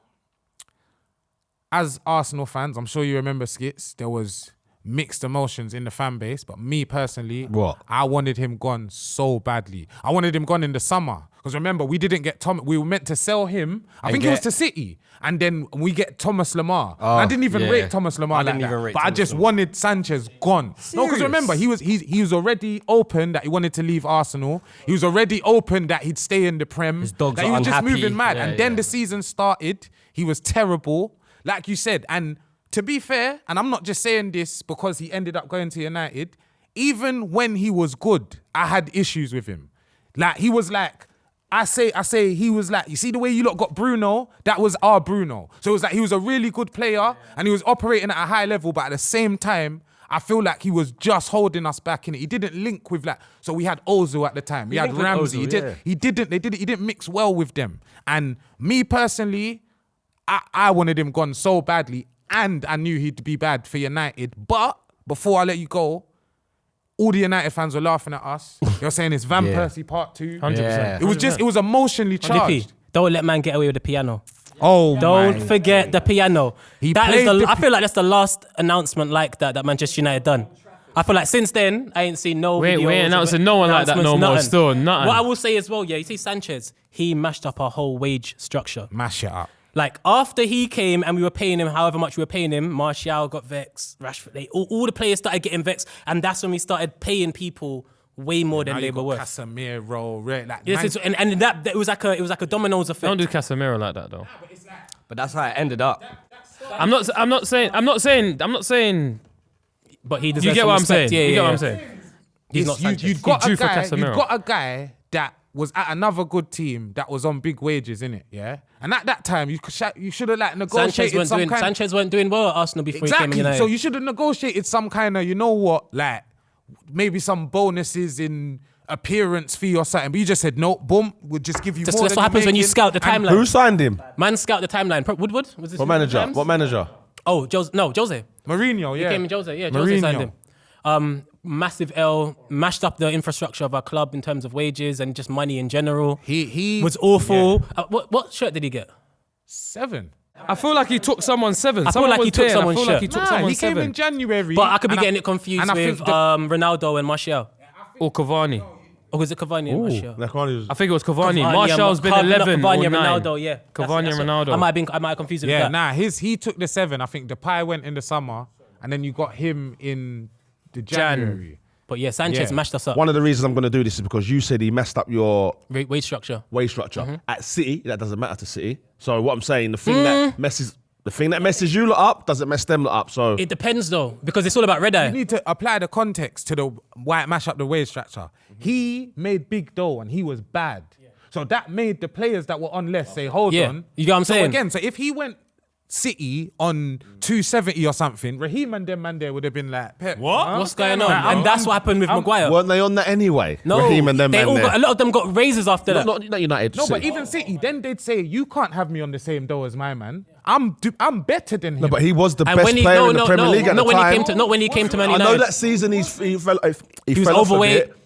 as Arsenal fans, I'm sure you remember, Skits, there was mixed emotions in the fan base. But me personally, I wanted him gone so badly. I wanted him gone in the summer. Because remember, we didn't get we were meant to sell him. I think it was to City. And then we get Thomas Lemar. I didn't even rate Thomas Lemar like that. But I just wanted Sanchez gone. No, because remember, he was already open that he wanted to leave Arsenal. He was already open that he'd stay in the Prem. His dogs that he are was just unhappy. moving mad. Yeah, and then the season started. He was terrible. Like you said. And to be fair, and I'm not just saying this because he ended up going to United, even when he was good, I had issues with him. Like, he was like, I say he was like, you see the way you lot got Bruno? That was our Bruno. So it was like he was a really good player and he was operating at a high level, but at the same time, I feel like he was just holding us back in it. He didn't link with like, so we had Ozil at the time. We had linked with Ramsey. Ozil, He didn't mix well with them. And me personally, I wanted him gone so badly and I knew he'd be bad for United. But before I let you go, all the United fans were laughing at us. They were saying it's Van Persie part 2. 100%. It was emotionally charged. Nippy, don't let man get away with the piano. Oh, Don't forget the piano. He That is played I feel like that's the last announcement like that Manchester United done. I feel like since then, I ain't seen no We videos. ain't announcing no one like that no more. nothing. Still, nothing. What I will say as well, you see Sanchez, he mashed up our whole wage structure. Mash it up. Like, after he came and we were paying him however much we were paying him, Martial got vexed, Rashford, all the players started getting vexed, and that's when we started paying people way more than Now they you were got worth. Casemiro, like Yes, and that it was like a dominoes effect. Don't do Casemiro like that though. But that's how it ended up. I'm not saying. But he deserves You get some what I'm respect. saying? Yeah, You get yeah, what I'm yeah. saying? He's not Sanchez. You'd got due a for guy. Casemiro. You'd got a guy that was at another good team that was on big wages, innit? Yeah. And at that time, you should have like negotiated Sanchez weren't doing well at Arsenal before he came in Exactly. United. So you should have negotiated some kind of, you know what, like maybe some bonuses in appearance fee or something. But you just said no. Boom. We'll just give you more. That's than what happens you're when you making. scout the And timeline. who signed him? Man scout the timeline. Woodward? Was this What manager? Rams? What manager? Oh, Jose. No, Jose. Mourinho, yeah. He came in Jose. Yeah, Jose signed Mourinho. him. Massive L, mashed up the infrastructure of our club in terms of wages and just money in general. He Was awful. What shirt did he get? 7. I feel like he took someone's 7. I feel like he took someone's I feel like he shirt. took Nah, someone's he came 7. in January. But I could be and getting it confused and I with think the- Ronaldo and Martial. Or Cavani. Or was it Cavani and Martial? I think it was Cavani. Cavani, Martial's been 11 Cavani or and 9. Ronaldo, yeah. Cavani That's and what- Ronaldo. I might have confused it with Yeah, that. he took the 7. I think Depay went in the summer, and then you got him in the January. But yeah, Sanchez Yeah. mashed us up. One of the reasons I'm going to do this is because you said he messed up your Wage structure. wage structure. Mm-hmm. At City, that doesn't matter to City. So what I'm saying, the thing that messes you lot up doesn't mess them lot up. So It depends though, because it's all about red eye. You need to apply the context to the why it mash up the wage structure. He made big dough and he was bad. So that made the players that were on less say, hold Yeah. on. You get what I'm saying? So again, so if he went City on 270 or something, Raheem and them man there would have been like, Pep, huh? What's going on? And that's what happened with Maguire. weren't they on that anyway? No, Raheem and them they man all there. got, a lot of them got raises after that. Not United. No, but City. even City, then they'd say, you can't have me on the same dough as my man. I'm better than him. No, but he was the And best when player in the Premier League at the when time. not when he came to Man I United. know that season he fell was off a overweight. bit,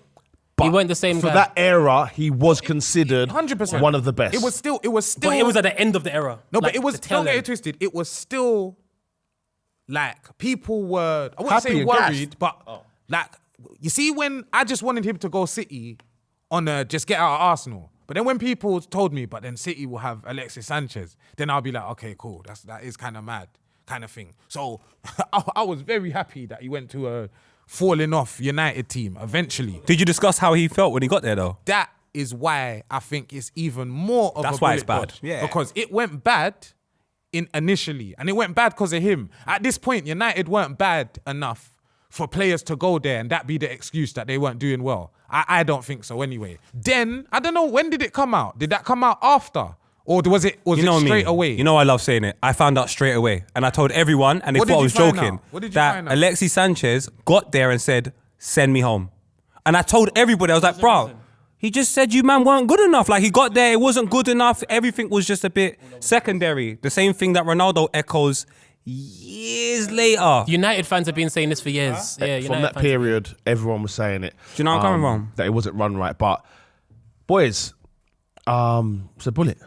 He weren't the same for guy. that era, he was considered 100%. one of the best. It was still. But it was at the end of the era. No, Like, but it was. the tail Don't get end. it twisted. It was still like people were. I wouldn't Happy say and worried, gassed. but like you see, when I just wanted him to go City on a just get out of Arsenal. But then when people told me, but then City will have Alexis Sanchez, then I'll be like, okay, cool. That is kind of mad, kind of thing. So I was very happy that he went to a falling off United team eventually. Did you discuss how he felt when he got there, though? That is why I think it's even more of That's a why bullet it's bad. dodge. Yeah. Because it went bad initially, and it went bad because of him. At this point, United weren't bad enough for players to go there and that be the excuse that they weren't doing well. I don't think so anyway. Then, I don't know, when did it come out? Did that come out after? Or was it You know it me. straight away? You know I love saying it. I found out straight away. And I told everyone, and they What thought I did was you find joking, out? What did you that find out? Alexis Sanchez got there and said, send me home. And I told everybody, I was like, bro, he just said you man weren't good enough. Like, he got there, it wasn't good enough. Everything was just a bit secondary. The same thing that Ronaldo echoes years later. United fans have been saying this for years. Yeah, From United that fans. period, everyone was saying it. Do you know what I'm coming from? That it wasn't run right. But boys, it's a bullet.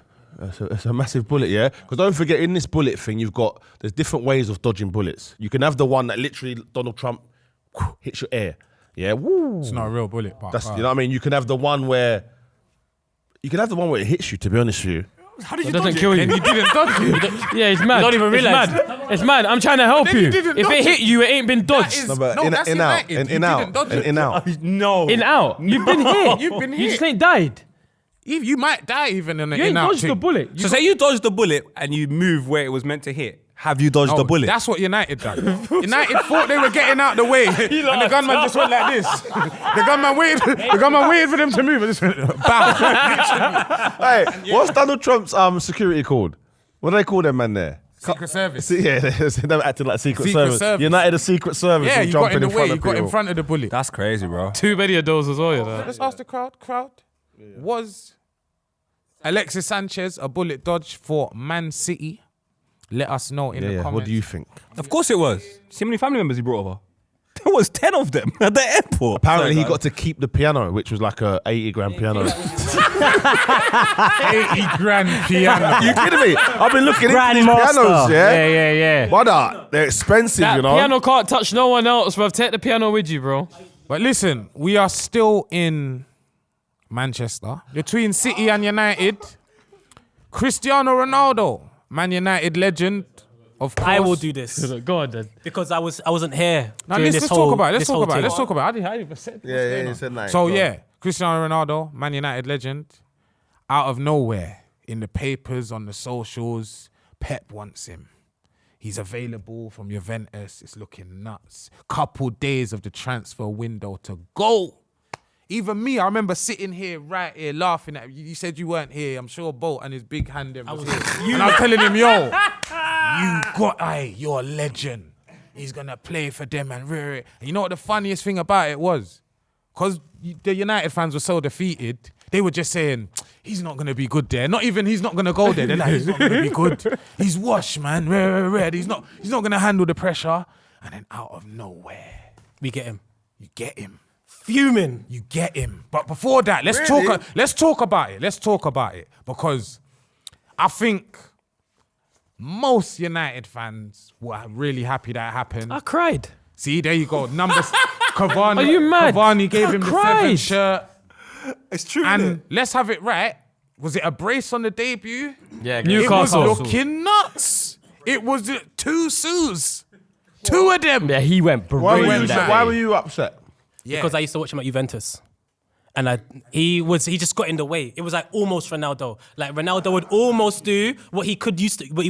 It's a massive bullet, yeah? Because don't forget, in this bullet thing, there's different ways of dodging bullets. You can have the one that literally Donald Trump hits your ear. Yeah, woo. It's not a real bullet, but You know what I mean? You can have the one where it hits you, to be honest with you. How did It doesn't kill you. and you didn't dodge it. Yeah, it's mad. don't even realise. It's mad. It's mad. I'm trying to help Then you. you didn't If dodge it hit it. you, it ain't been dodged. That is- No, but No, in that's and out, United. and You in out, didn't dodge and it. in out. No. In out. You've been hit. You've been You hit. just ain't died. You might die even in an You ain't in-out dodged the thing. bullet. So say you dodged the bullet and you move where it was meant to hit. Have you dodged the bullet? That's what United done. United thought they were getting out the way, and the gunman just went like this. The gunman waited for them to move, and just went bam. Hey, what's Donald Trump's security called? What do they call them man there? Secret Service. See, yeah, they're acting like Secret Service. Service. United a Secret Service. Yeah, and you got jumping in the way. front You of got in people. front of the bullet. That's crazy, bro. Too many of those as well, you know. Let's ask the crowd. Was Alexis Sanchez a bullet dodge for Man City? Let us know in the Yeah, comments. what do you think? Of course it was. See how many family members he brought over? There was 10 of them at the airport. Apparently, he Sorry, got to keep the piano, which was like a 80-grand piano. 80 grand piano. You kidding me? I've been looking into these Grandmaster. pianos, yeah? Yeah. Brother, they're expensive, That you know? piano can't touch no one else, bro. Take the piano with you, bro. But listen, we are still in Manchester between City and United. Cristiano Ronaldo, Man United legend, of course. I will do this Go on, then. because I wasn't here. Now during let's this talk whole- about it. this whole thing. Let's talk about it. I didn't even say Yeah, he said that. So yeah, Cristiano Ronaldo, Man United legend, out of nowhere in the papers, on the socials, Pep wants him. He's available from Juventus. It's looking nuts. Couple days of the transfer window to go. Even me, I remember sitting here, right here, laughing at you. You said you weren't here. I'm sure Bolt and his big hand them was here. And I was telling him, yo, you're a legend. He's gonna play for them and you know what the funniest thing about it was? Because the United fans were so defeated, they were just saying, he's not gonna be good there. Not even he's not gonna go there. They're like, he's not gonna be good. He's washed, man. He's not gonna handle the pressure. And then out of nowhere, We get him. you get him. Fuming. You get him. But before that, let's talk about it. Let's talk about it. Because I think most United fans were really happy that happened. I cried. See, there you go. Numbers. Cavani. Are you mad? Cavani gave him the cried. 7th shirt. It's true. And let's have it right. Was it a brace on the debut? Yeah, Newcastle. It was looking nuts. It was 2 sues. 2 of them. Yeah, he went Why brilliant. were you upset? Yeah. Because I used to watch him at Juventus. And he just got in the way. It was like almost Ronaldo. Like Ronaldo would almost do what he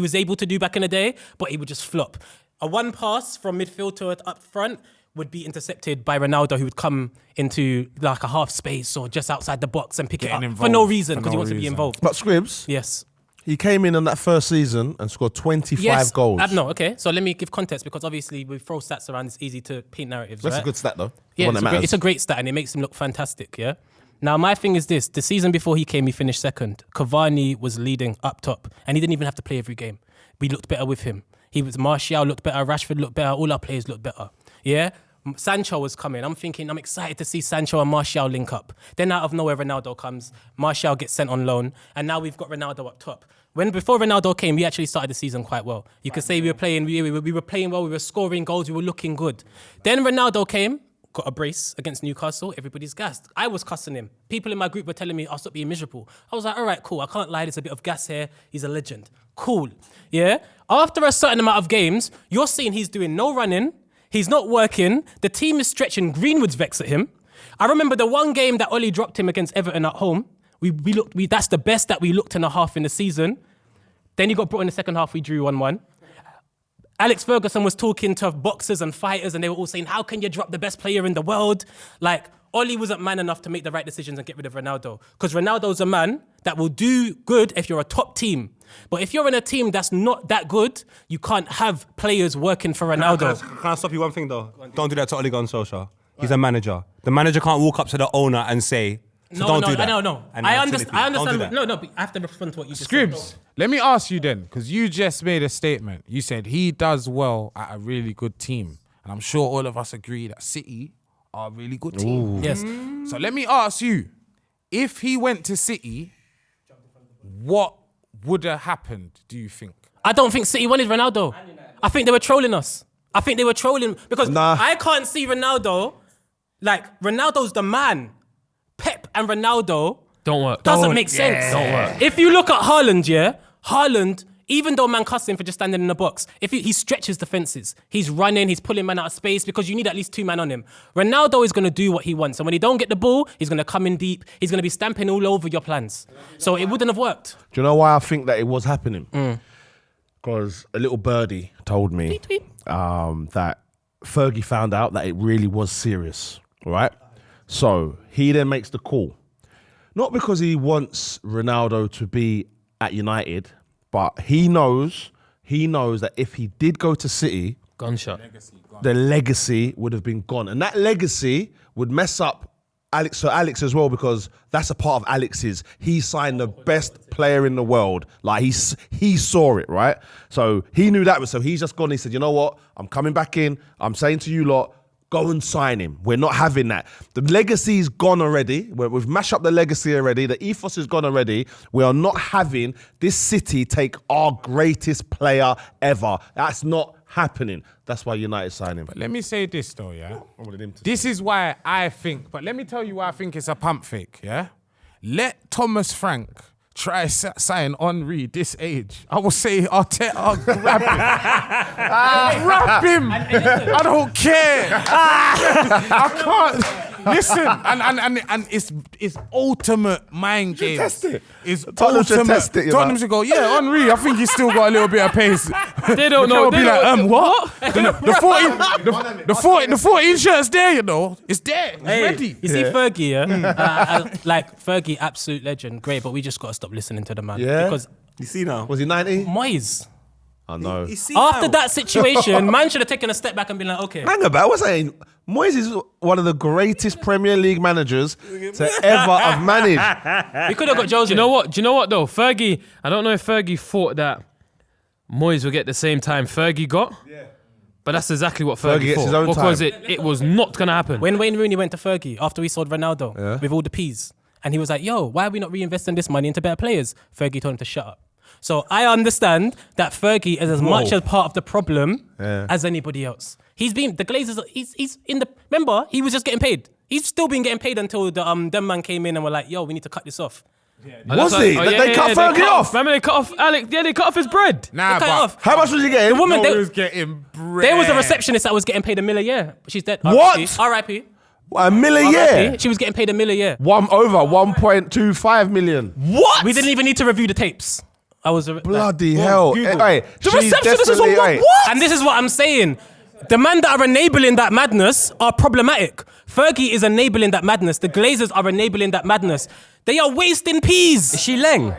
was able to do back in the day, but he would just flop. A one pass from midfield to up front would be intercepted by Ronaldo, who would come into like a half space or just outside the box and pick Getting it up involved for no reason for because no he wants to be reason. involved. But Scribs, Yes. he came in on that first season and scored 25 goals. No, okay. So let me give context because obviously we throw stats around, it's easy to paint narratives. That's right? a good stat, though. The Yeah, one that matters. it's a great stat and it makes him look fantastic, yeah? Now, my thing is this. The season before he came, he finished second. Cavani was leading up top and he didn't even have to play every game. We looked better with him. Martial looked better, Rashford looked better, all our players looked better, yeah? Sancho was coming. I'm thinking, I'm excited to see Sancho and Martial link up. Then out of nowhere, Ronaldo comes. Martial gets sent on loan. And now we've got Ronaldo up top. Before Ronaldo came, we actually started the season quite well. You could say we were playing well, we were scoring goals, we were looking good. Then Ronaldo came, got a brace against Newcastle, everybody's gassed. I was cussing him. People in my group were telling me, I'll stop being miserable. I was like, all right, cool, I can't lie, there's a bit of gas here. He's a legend. Cool, yeah? After a certain amount of games, you're seeing he's doing no running, he's not working, the team is stretching Greenwood's vex at him. I remember the one game that Ollie dropped him against Everton at home. That's the best that we looked in a half in the season. Then he got brought in the second half, we drew 1-1. Alex Ferguson was talking to boxers and fighters and they were all saying, how can you drop the best player in the world? Like, Ollie wasn't man enough to make the right decisions and get rid of Ronaldo. Because Ronaldo's a man that will do good if you're a top team. But if you're in a team that's not that good, you can't have players working for Ronaldo. Can I stop you one thing though? Don't do that to Ole Gunnar Solskjaer. He's a manager. The manager can't walk up to the owner and say, don't do that. No. I understand. No, but I have to respond to what you just said. Scribs, let me ask you then, because you just made a statement. You said he does well at a really good team. And I'm sure all of us agree that City are a really good team. Yes. So let me ask you, if he went to City, what would have happened, do you think? I don't think City wanted Ronaldo. I think they were trolling us. I think they were trolling because I can't see Ronaldo. Like, Ronaldo's the man. Pep and Ronaldo Don't work. doesn't make sense. Don't work. If you look at Haaland, even though man cussed him for just standing in the box, if he stretches defenses, he's running, he's pulling man out of space because you need at least 2 men on him. Ronaldo is going to do what he wants. And when he don't get the ball, he's going to come in deep. He's going to be stamping all over your plans. So it wouldn't have worked. Do you know why I think that it was happening? Because a little birdie told me that Fergie found out that it really was serious, right? So he then makes the call. Not because he wants Ronaldo to be at United, but he knows that if he did go to City, Gunshot. the legacy would have been gone. And that legacy would mess up Alex as well, because that's a part of Alex's. He signed the best player in the world. Like, he saw it, right? So he knew that. So he's just gone. He said, you know what? I'm coming back in. I'm saying to you lot, go and sign him. We're not having that. The legacy's gone already. We've mashed up the legacy already. The ethos is gone already. We are not having this City take our greatest player ever. That's not happening. That's why United signed him. But let me say this though, yeah? This is why I think, but let me tell you why I think it's a pump fake, yeah? Let Thomas Frank try sign Henry this age. I will say Arteta, grab him. Grab him. I don't care. I can't. Listen, and it's ultimate mind games. Test it. It's Tottenham should ultimate. test it, you Tottenham know. should go, yeah, Henry, I think he's still got a little bit of pace. They don't know. Be like, what? The 14 shirt's there, you know. It's there. It's ready. You see Fergie, yeah? Like, Fergie, absolute legend. Great, but we just got to stop listening to the man. Yeah? Because You see now? Was he 90? Moyes, I know. You see after now? that situation, man should have taken a step back and been like, okay. Hang about, I was saying, Moyes is one of the greatest Premier League managers to ever have managed. We could have got Jose. Do you know what though? Fergie, I don't know if Fergie thought that Moyes would get the same time Fergie got. Yeah. But that's exactly what Fergie gets thought. his own because time. it was not going to happen. When Wayne Rooney went to Fergie after we sold Ronaldo with all the P's, and he was like, yo, why are we not reinvesting this money into better players? Fergie told him to shut up. So I understand that Fergie is as much a part of the problem as anybody else. He's been, the Glazers, he's in the, remember, he was just getting paid. He's still been getting paid until the them man came in and were like, yo, we need to cut this off. Was he? They cut Fergie off? Remember they cut off Alex? Yeah, they cut off his bread. Nah, They cut it but off. How much was he getting? The woman, no, he was getting bread. there was a receptionist that was getting paid $1 million a year. She's dead. What? R.I.P. $1 million a year? She was getting paid $1 million a year. Over 1.25 million. What? We didn't even need to review the tapes. I was Bloody hell. Hey, The she's receptionist was on definitely- what? And this is what I'm saying. The men that are enabling that madness are problematic. Fergie is enabling that madness. The Glazers are enabling that madness. They are wasting peas. Is she Leng?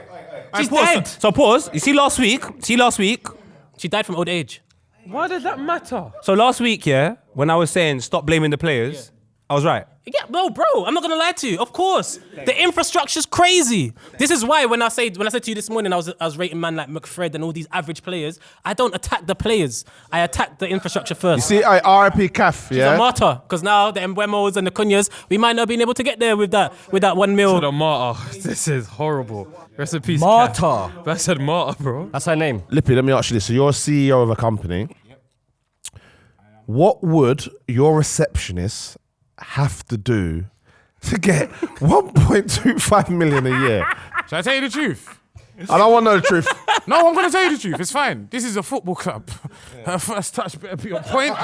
She's Pause. dead. So pause. You see last week? She died from old age. Why does that matter? So last week, yeah, when I was saying stop blaming the players, I was right. Yeah, no, bro, I'm not gonna lie to you. Of course, the infrastructure's crazy. This is why when I said to you this morning, I was rating man like McFred and all these average players. I don't attack the players. I attack the infrastructure first. See, RIP CAF, She's a martyr, because now the Mbwemos and the Cunhas, we might not have been able to get there with that 1 mil. The martyr. This is horrible. Rest in peace. Martyr. Kat. I said martyr, bro. That's her name. Lippy, let me ask you this. So you're a CEO of a company. What would your receptionist have to do to get 1.25 million a year? Shall I tell you the truth? I don't want to know the truth. No, I'm going to tell you the truth. It's fine. This is a football club. Her first touch better be on point.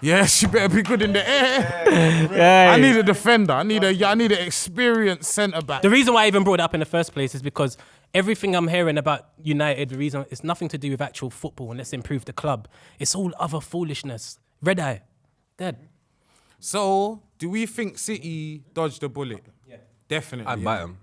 Yeah, she better be good in the air. I need a defender. I need an experienced centre back. The reason why I even brought it up in the first place is because everything I'm hearing about United, the reason it's nothing to do with actual football and let's improve the club. It's all other foolishness. Red eye. Dead. So, do we think City dodged a bullet? Yeah. Definitely. I'd buy him.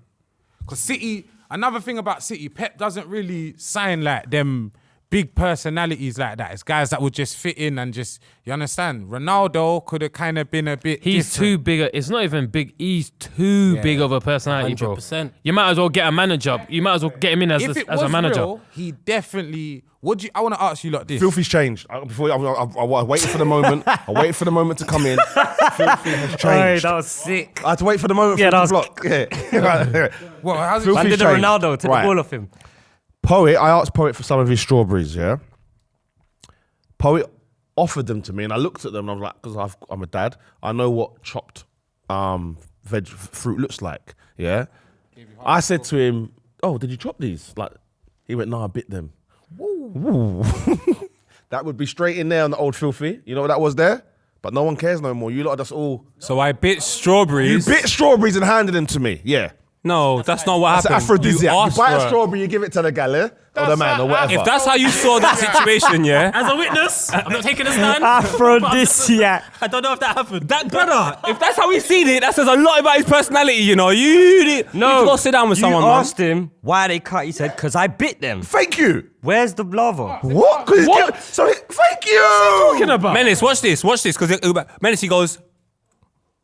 Because City, another thing about City, Pep doesn't really sign like them big personalities like that. It's guys that would just fit in and just, you understand? Ronaldo could have kind of been a bit He's different. too big. It's not even big. He's too big of a personality, bro. 100%. You might as well get a manager. You might as well get him in as a manager. Real, he definitely. I want to ask you like this. Filthy's changed. I waited for the moment. I waited for the moment to come in. Filthy has Hey, changed. that was sick. I had to wait for the moment Yeah, for it to that block. Yeah. Well, how's it? Filthy's Man did the changed. Ronaldo to Right. the ball of him. Poet, I asked Poet for some of his strawberries, yeah? Poet offered them to me and I looked at them and I was like, because I'm a dad, I know what chopped fruit looks like, yeah? I said to him, oh, did you chop these? Like, he went, no, I bit them. Woo. That would be straight in there on the old Filthy. You know what that was there? But no one cares no more. You lot are just all... So I bit strawberries. You bit strawberries and handed them to me, yeah. No, that's not what That's an happened. aphrodisiac. You asked buy for a it. strawberry, you give it to the gal, eh? Or the man, or whatever. If that's how you saw that situation, yeah. As a witness, I'm not taking a stand. Aphrodisiac. I don't know if that happened. That brother, if that's how he seen it, that says a lot about his personality, you know. You need to go sit down with someone, You man. asked him why they cut. He said, because I bit them. Thank you. Where's the lava? What? Thank you. Talking about? Menace, watch this, because Menace, he goes,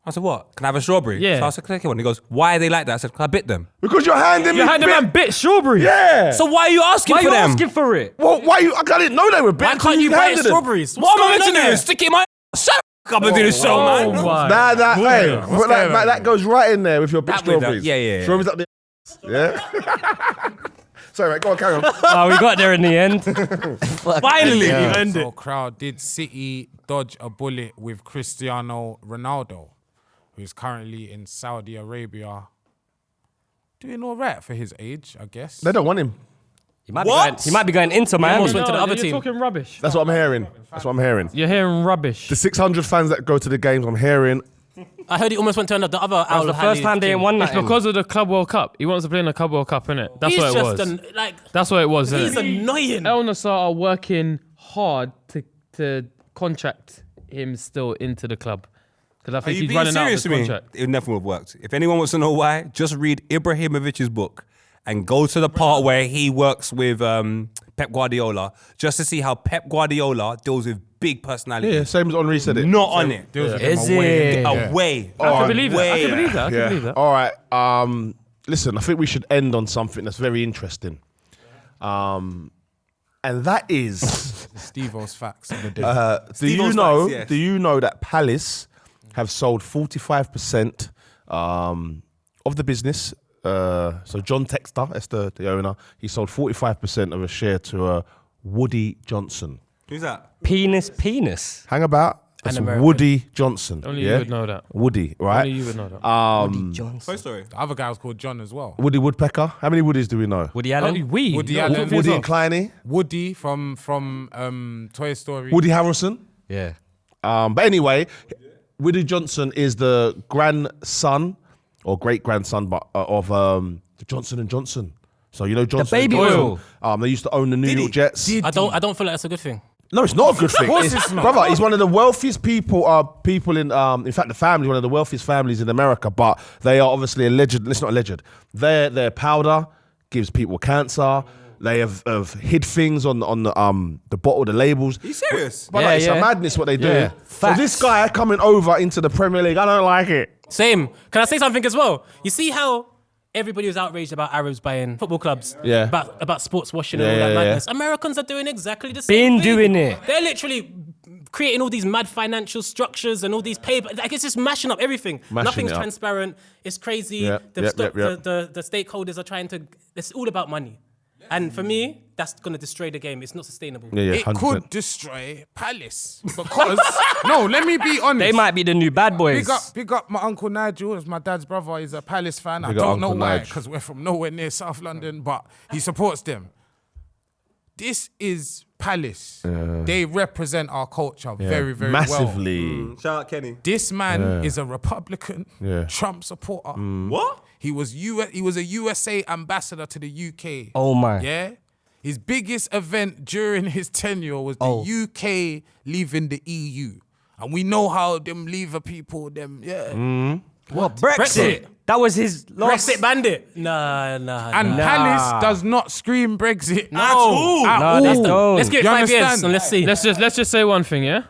I said, what? Can I have a strawberry? Yeah. So I said, can I take one? He goes, why are they like that? I said, can I bit them? Because you're handing me. You had the man bit strawberry. Yeah. So why are you asking Why are for you them? asking for it? Well, why you? I didn't know they were big. Why can't you buy strawberries? What am I What's meant to going on do? there? Stick it in my shut up and do the show, Oh man. my. That goes right in there with your big That with that, strawberries. yeah. Strawberries up there. Yeah. Sorry, mate. Go on, carry on. Oh, we got there in the end. Finally, you Yeah. end So, it. crowd, did City dodge a bullet with Cristiano Ronaldo, who's currently in Saudi Arabia, doing all right for his age, I guess. They don't want him. He might What? be going into Miami. almost went to the other you're team. talking rubbish. That's what I'm hearing. You're hearing rubbish. The 600 fans that go to the games, I'm hearing. I heard he almost went to the other That was Al the first time they won that. It's because of the Club World Cup. He wants to play in the Club World Cup, innit? That's He's what it just was. That's what it was. he's innit? annoying. El Nassr are working hard to contract him still into the club. Because I Are think you he's being running out of serious the to me? contract. It never would have worked. If anyone wants to know why, just read Ibrahimovic's book and go to the part where he works with Pep Guardiola just to see how Pep Guardiola deals with big personalities. Yeah, same as Henri said it. Not on it. Is it? Away. I can believe that. I can believe that. I can Yeah. believe that. All right. Listen, I think we should end on something that's very interesting. And that is, Steve-O's facts of the day. do you know that Palace have sold 45% of the business? So John Textor, that's the owner, he sold 45% of a share to Woody Johnson. Who's that? Penis. Hang about. That's American. Woody Johnson. Only yeah? you would know that. Woody, right? Only you would know that. Woody Johnson. Toy Story. The other guy was called John as well. Woody Woodpecker. How many Woodies do we know? Woody Only Allen. we. Woody No, Allen. talk for Woody yourself. and Kleiny. Woody from Toy Story. Woody Harrelson. Yeah. But anyway, Woody Johnson is the grandson or great grandson, of the Johnson and Johnson. So you know Johnson. baby and oil. Johnson. They used to own the New York Jets. I don't feel like that's a good thing. No, it's not a good thing. course it's not. Brother, he's one of the wealthiest people in fact, the family, one of the wealthiest families in America, but they are obviously alleged. It's not alleged. Their powder gives people cancer. They have hid things on the bottle, the labels. Are you serious? But Yeah, like, it's a yeah. madness what they do. Yeah. So Facts. this guy coming over into the Premier League, I don't like it. Same. Can I say something as well? You see how everybody was outraged about Arabs buying football clubs? Yeah. About sports washing and Yeah, all that yeah, yeah. madness. Americans are doing exactly the same Been thing. doing it. They're literally creating all these mad financial structures and all these paper. Like, it's just mashing up everything. Mashing Nothing's it up. transparent. It's crazy. Yep, The, yep, stock- yep, yep. The stakeholders are trying to. It's all about money. And for me, that's going to destroy the game. It's not sustainable. Yeah, It 100%. could destroy Palace because no, let me be honest. They might be the new bad boys. Big up my uncle Nigel, as my dad's brother. He's a Palace fan. I Big up don't know Uncle why, Nige. because we're from nowhere near South London, but he supports them. This is Palace. They represent our culture very, very well. massively. Shout out Kenny. This man is a Republican, Yeah. Trump supporter. What? He was a USA ambassador to the UK. Oh my. Yeah. His biggest event during his tenure was the UK leaving the EU. And we know how them leaver people, What, Brexit? That was his last... Brexit bandit. Nah. And Palace does not scream Brexit No. at all. No, they don't. Let's give it You 5 years understand? and let's see. Let's just say one thing, yeah?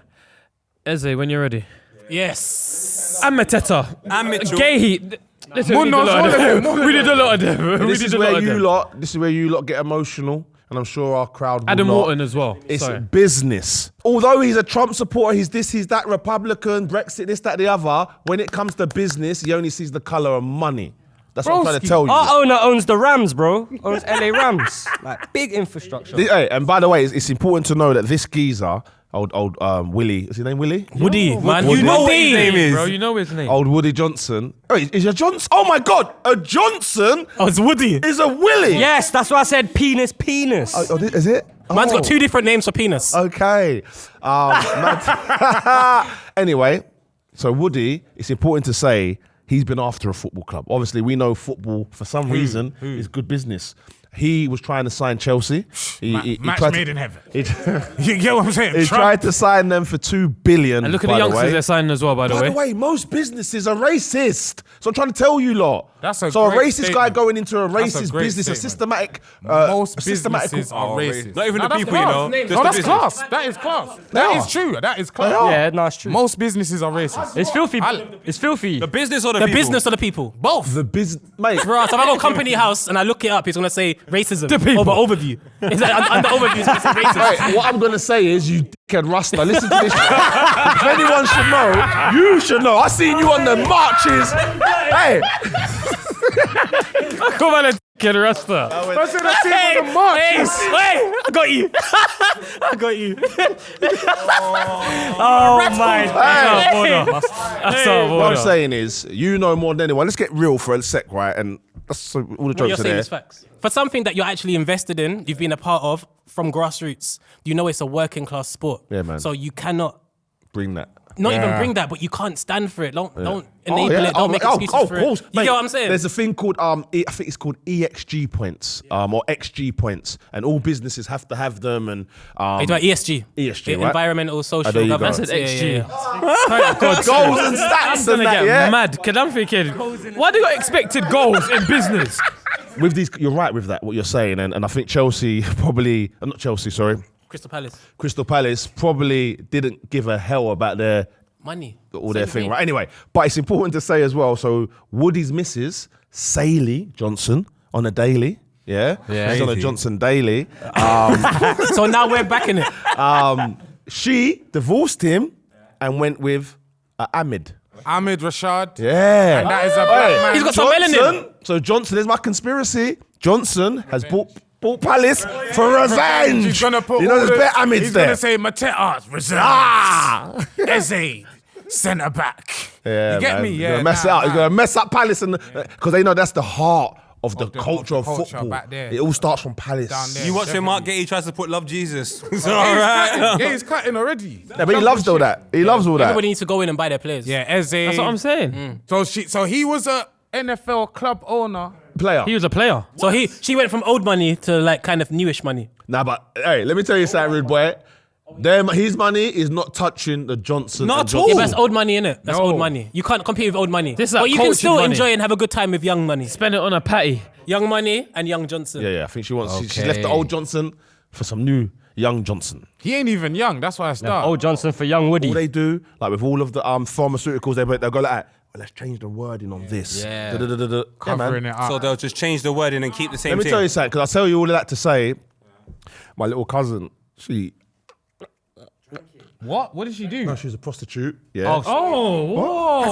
Eze, when you're ready. Yes. I'm Mateta. And Mitchell. Gay heat. Listen, we did a Munoz, lot all of of them, them. We did a lot of them. We This did is a lot where of them. this is where you lot get emotional, and I'm sure our crowd will Adam not. Morton as well. It's Sorry. business. Although he's a Trump supporter, he's this, he's that, Republican, Brexit, this, that, the other. When it comes to business, he only sees the colour of money. That's what I'm trying to Broski. tell you. Our owner owns the Rams, bro. Owns LA Rams. Like, big infrastructure. Hey, and by the way, it's important to know that this geezer, old Willie, is his name Willie? Woody, man. Woody. You know what his name is. Bro, you know his name. Old Woody Johnson. Oh, is a Johnson? Oh my God, a Johnson Oh, it's Woody. is a Willie. Yes, that's why I said penis. Is it? Man's Oh. got 2 different names for penis. Okay. Anyway, so Woody, it's important to say he's been after a football club. Obviously, we know football, for some reason, is good business. He was trying to sign Chelsea. He Match tried made to, in heaven. He, You get what I'm saying? he Trump. tried to sign them for $2 billion. And look at the by youngsters way. they're signing as well, by the By way. the way, most businesses are racist. So I'm trying to tell you lot. That's a so a great racist guy statement. going into a That's a racist great business, a statement. systematic, Most a systematic. businesses are racist. Not even the that's people, you class. know. No, Just the that's business. class. That is class. That are. is true. That is class. are. Yeah, no, it's true. Most businesses are racist. It's filthy. I- It's filthy. The business or the The people? business of the people. Both. The business, mate. Bro, so if I go company house and I look it up, it's going to say racism. The people. Overview. It's like, under overview, it's going to say racism. Right, what I'm gonna say is, you dickhead Rasta, listen to this. If anyone should know, you should know. I seen you on the marches. Hey, Come on, kid Rasta. I said I see him on the marches. Hey, I got you. I got you. Oh my God. That's our what I'm border. saying is, you know more than anyone. Let's get real for a sec, right? And that's so, all the What you're jokes are saying there. is facts. For something that you're actually invested in, you've been a part of from grassroots, you know it's a working class sport. Yeah, man. So you cannot, Bring that. not even bring that, but you can't stand for it. Don't enable yeah. it. Don't make excuses of for course. it. You Mate, get what I'm saying? There's a thing called I think it's called EXG points, or XG points, and all businesses have to have them. And It's about ESG. ESG, right? Environmental, social, there you go. governance. I said XG. goals and stats I'm and gonna that, get yeah. mad because I'm thinking, why do you got expected goals in business? With these, you're right with that. What you're saying, and I think Chelsea probably, not Chelsea, sorry, Crystal Palace. Crystal Palace probably didn't give a hell about their Money. all their thing, right? Anyway, but it's important to say as well. So Woody's missus, Saley Johnson, on a daily. Yeah, she's on a Johnson daily. So now we're back in it. She divorced him and went with Ahmed. Ahmed Rashad. Yeah, And that is a black man. He's got some melanin. Johnson. So Johnson is my conspiracy. Johnson has bought Palace for revenge. He's gonna put you know, all there's the- better Ahmeds He's there. gonna say Mateta reserve. Eze centre back. Yeah, you get man. me? He's Yeah. gonna mess it up. He's gonna mess up Palace, and because they know that's the heart of the culture of culture football. back there. It all starts from Palace. Down there. You watch when Mark Definitely. Gay tries to put Love Jesus. It's Yeah, all right. he's cutting already. Yeah, but he loves all that. He loves all that. Everybody needs to go in and buy their players. Yeah, Eze. That's what I'm saying. So he was a NFL club owner. Player. He was a player. So she went from old money to like kind of newish money. Nah, but hey, let me tell you something, rude boy. His money is not touching the Johnson. Not and at Johnson. all. Yeah, but that's old money, innit? That's No. old money. You can't compete with old money. This is like but you can coaching still money. enjoy and have a good time with young money. Spend it on a patty. Young Money and Young Johnson. Yeah, I think she wants. She Okay. left the old Johnson for some new young Johnson. He ain't even young. That's why I start. Old Johnson for young Woody. All they do, like with all of the pharmaceuticals, they'll go like that. Well, let's change the wording on this. Yeah. Da-da-da-da-da. Yeah, Covering man. it up. So they'll just change the wording and keep the same Let me thing. tell you something, because I tell you all of that to say, my little cousin, What? What did she do? no, she was a prostitute. Yeah. Has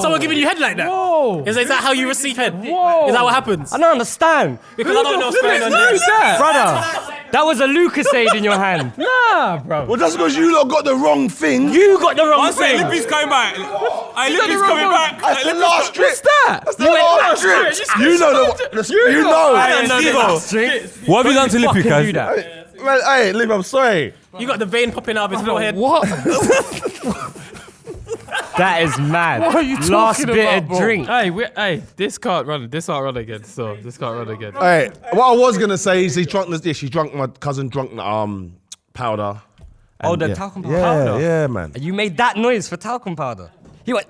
someone giving you head like that? Whoa. Is that how you receive head? Whoa. Is that what happens? I don't understand. Because I don't know what's going on there. Who's that? Brother, that was a Lucasade in your hand. Nah, bro. Well, that's because you lot got the wrong thing. You got the wrong One second, thing. Lippy's coming back. Lippy's coming back. That's the last trip. What's that? That's the last trip. You know you know. I don't know that. What have you done to Lippy, Fucking do cuz? that. Man, hey, Liv, I'm sorry. You got the vein popping out of his forehead. What? That is mad. What are you Last talking bit about, of bro? drink. Hey, this can't run. This can't run again. So this can't run again. Hey, what I was gonna say is she drunk my cousin drunk powder. Oh, And the yeah. talcum Yeah, powder. yeah, man. You made that noise for talcum powder. He went.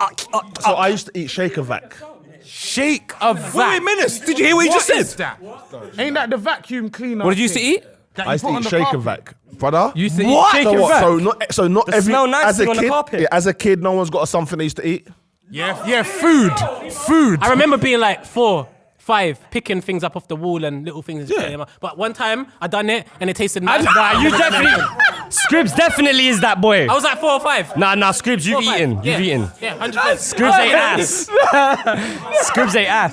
So I used to eat shaker vac. Shake a vac. Wait, Menace, did you hear what he just What is said? that? Ain't that the vacuum cleaner? What did you used to thing eat? that I you used put to on eat the shaker carpet? vac, brother. You used to What? eat shake So and what? vac. So not every smell nice as a on the kid. carpet. Yeah, as a kid, no one's got something they used to eat. Yeah, food. I remember being like 4, 5, picking things up off the wall and little things. But one time I done it and it tasted mad. Nah, you definitely. Scribs definitely is that boy. I was like 4 or 5. Nah, Scribs, 4 or you've 5. eaten. Yeah. You've eaten. Yeah, 100%. Scribs ain't ass. Scribs ain't ass.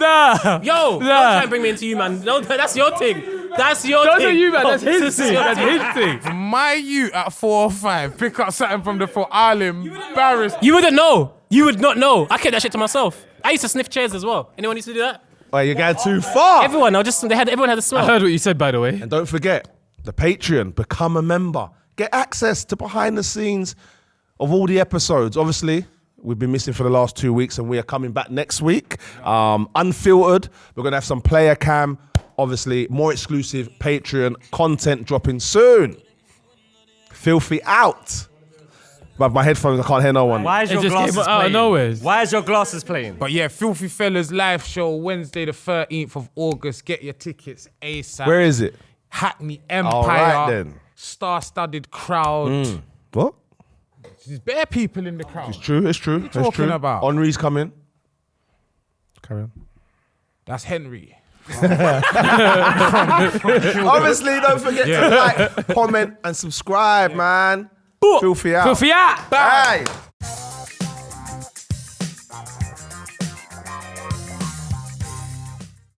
Yo, don't try and bring me into you, man. No, that's your thing. That's your Don't thing. say you, man. That's his This is thing. your That's thing. his thing. My you at 4 or 5 pick up something from the floor. I'll embarrass. You wouldn't know. You would not know. I kept that shit to myself. I used to sniff chairs as well. Anyone used to do that? Oh, you're going too far. Everyone. Everyone had a smell. I heard what you said, by the way. And don't forget, the Patreon, become a member. Get access to behind the scenes of all the episodes. Obviously, we've been missing for the last 2 weeks and we are coming back next week. Unfiltered. We're going to have some player cam. Obviously, more exclusive Patreon content dropping soon. Filthy out. But my headphones, I can't hear no one. Why is It your just glasses came out of playing? nowhere. Why is your glasses playing? But yeah, Filthy Fellas live show Wednesday the 13th of August. Get your tickets ASAP. Where is it? Hackney Empire. All right, then. Star-studded crowd. What? There's bare people in the crowd. It's true, it's true. you It's talking true. about? Henri's coming. Carry on. That's Henry. Obviously, don't forget to like, comment, and subscribe, man. Filthy out. Filthy out. Bye.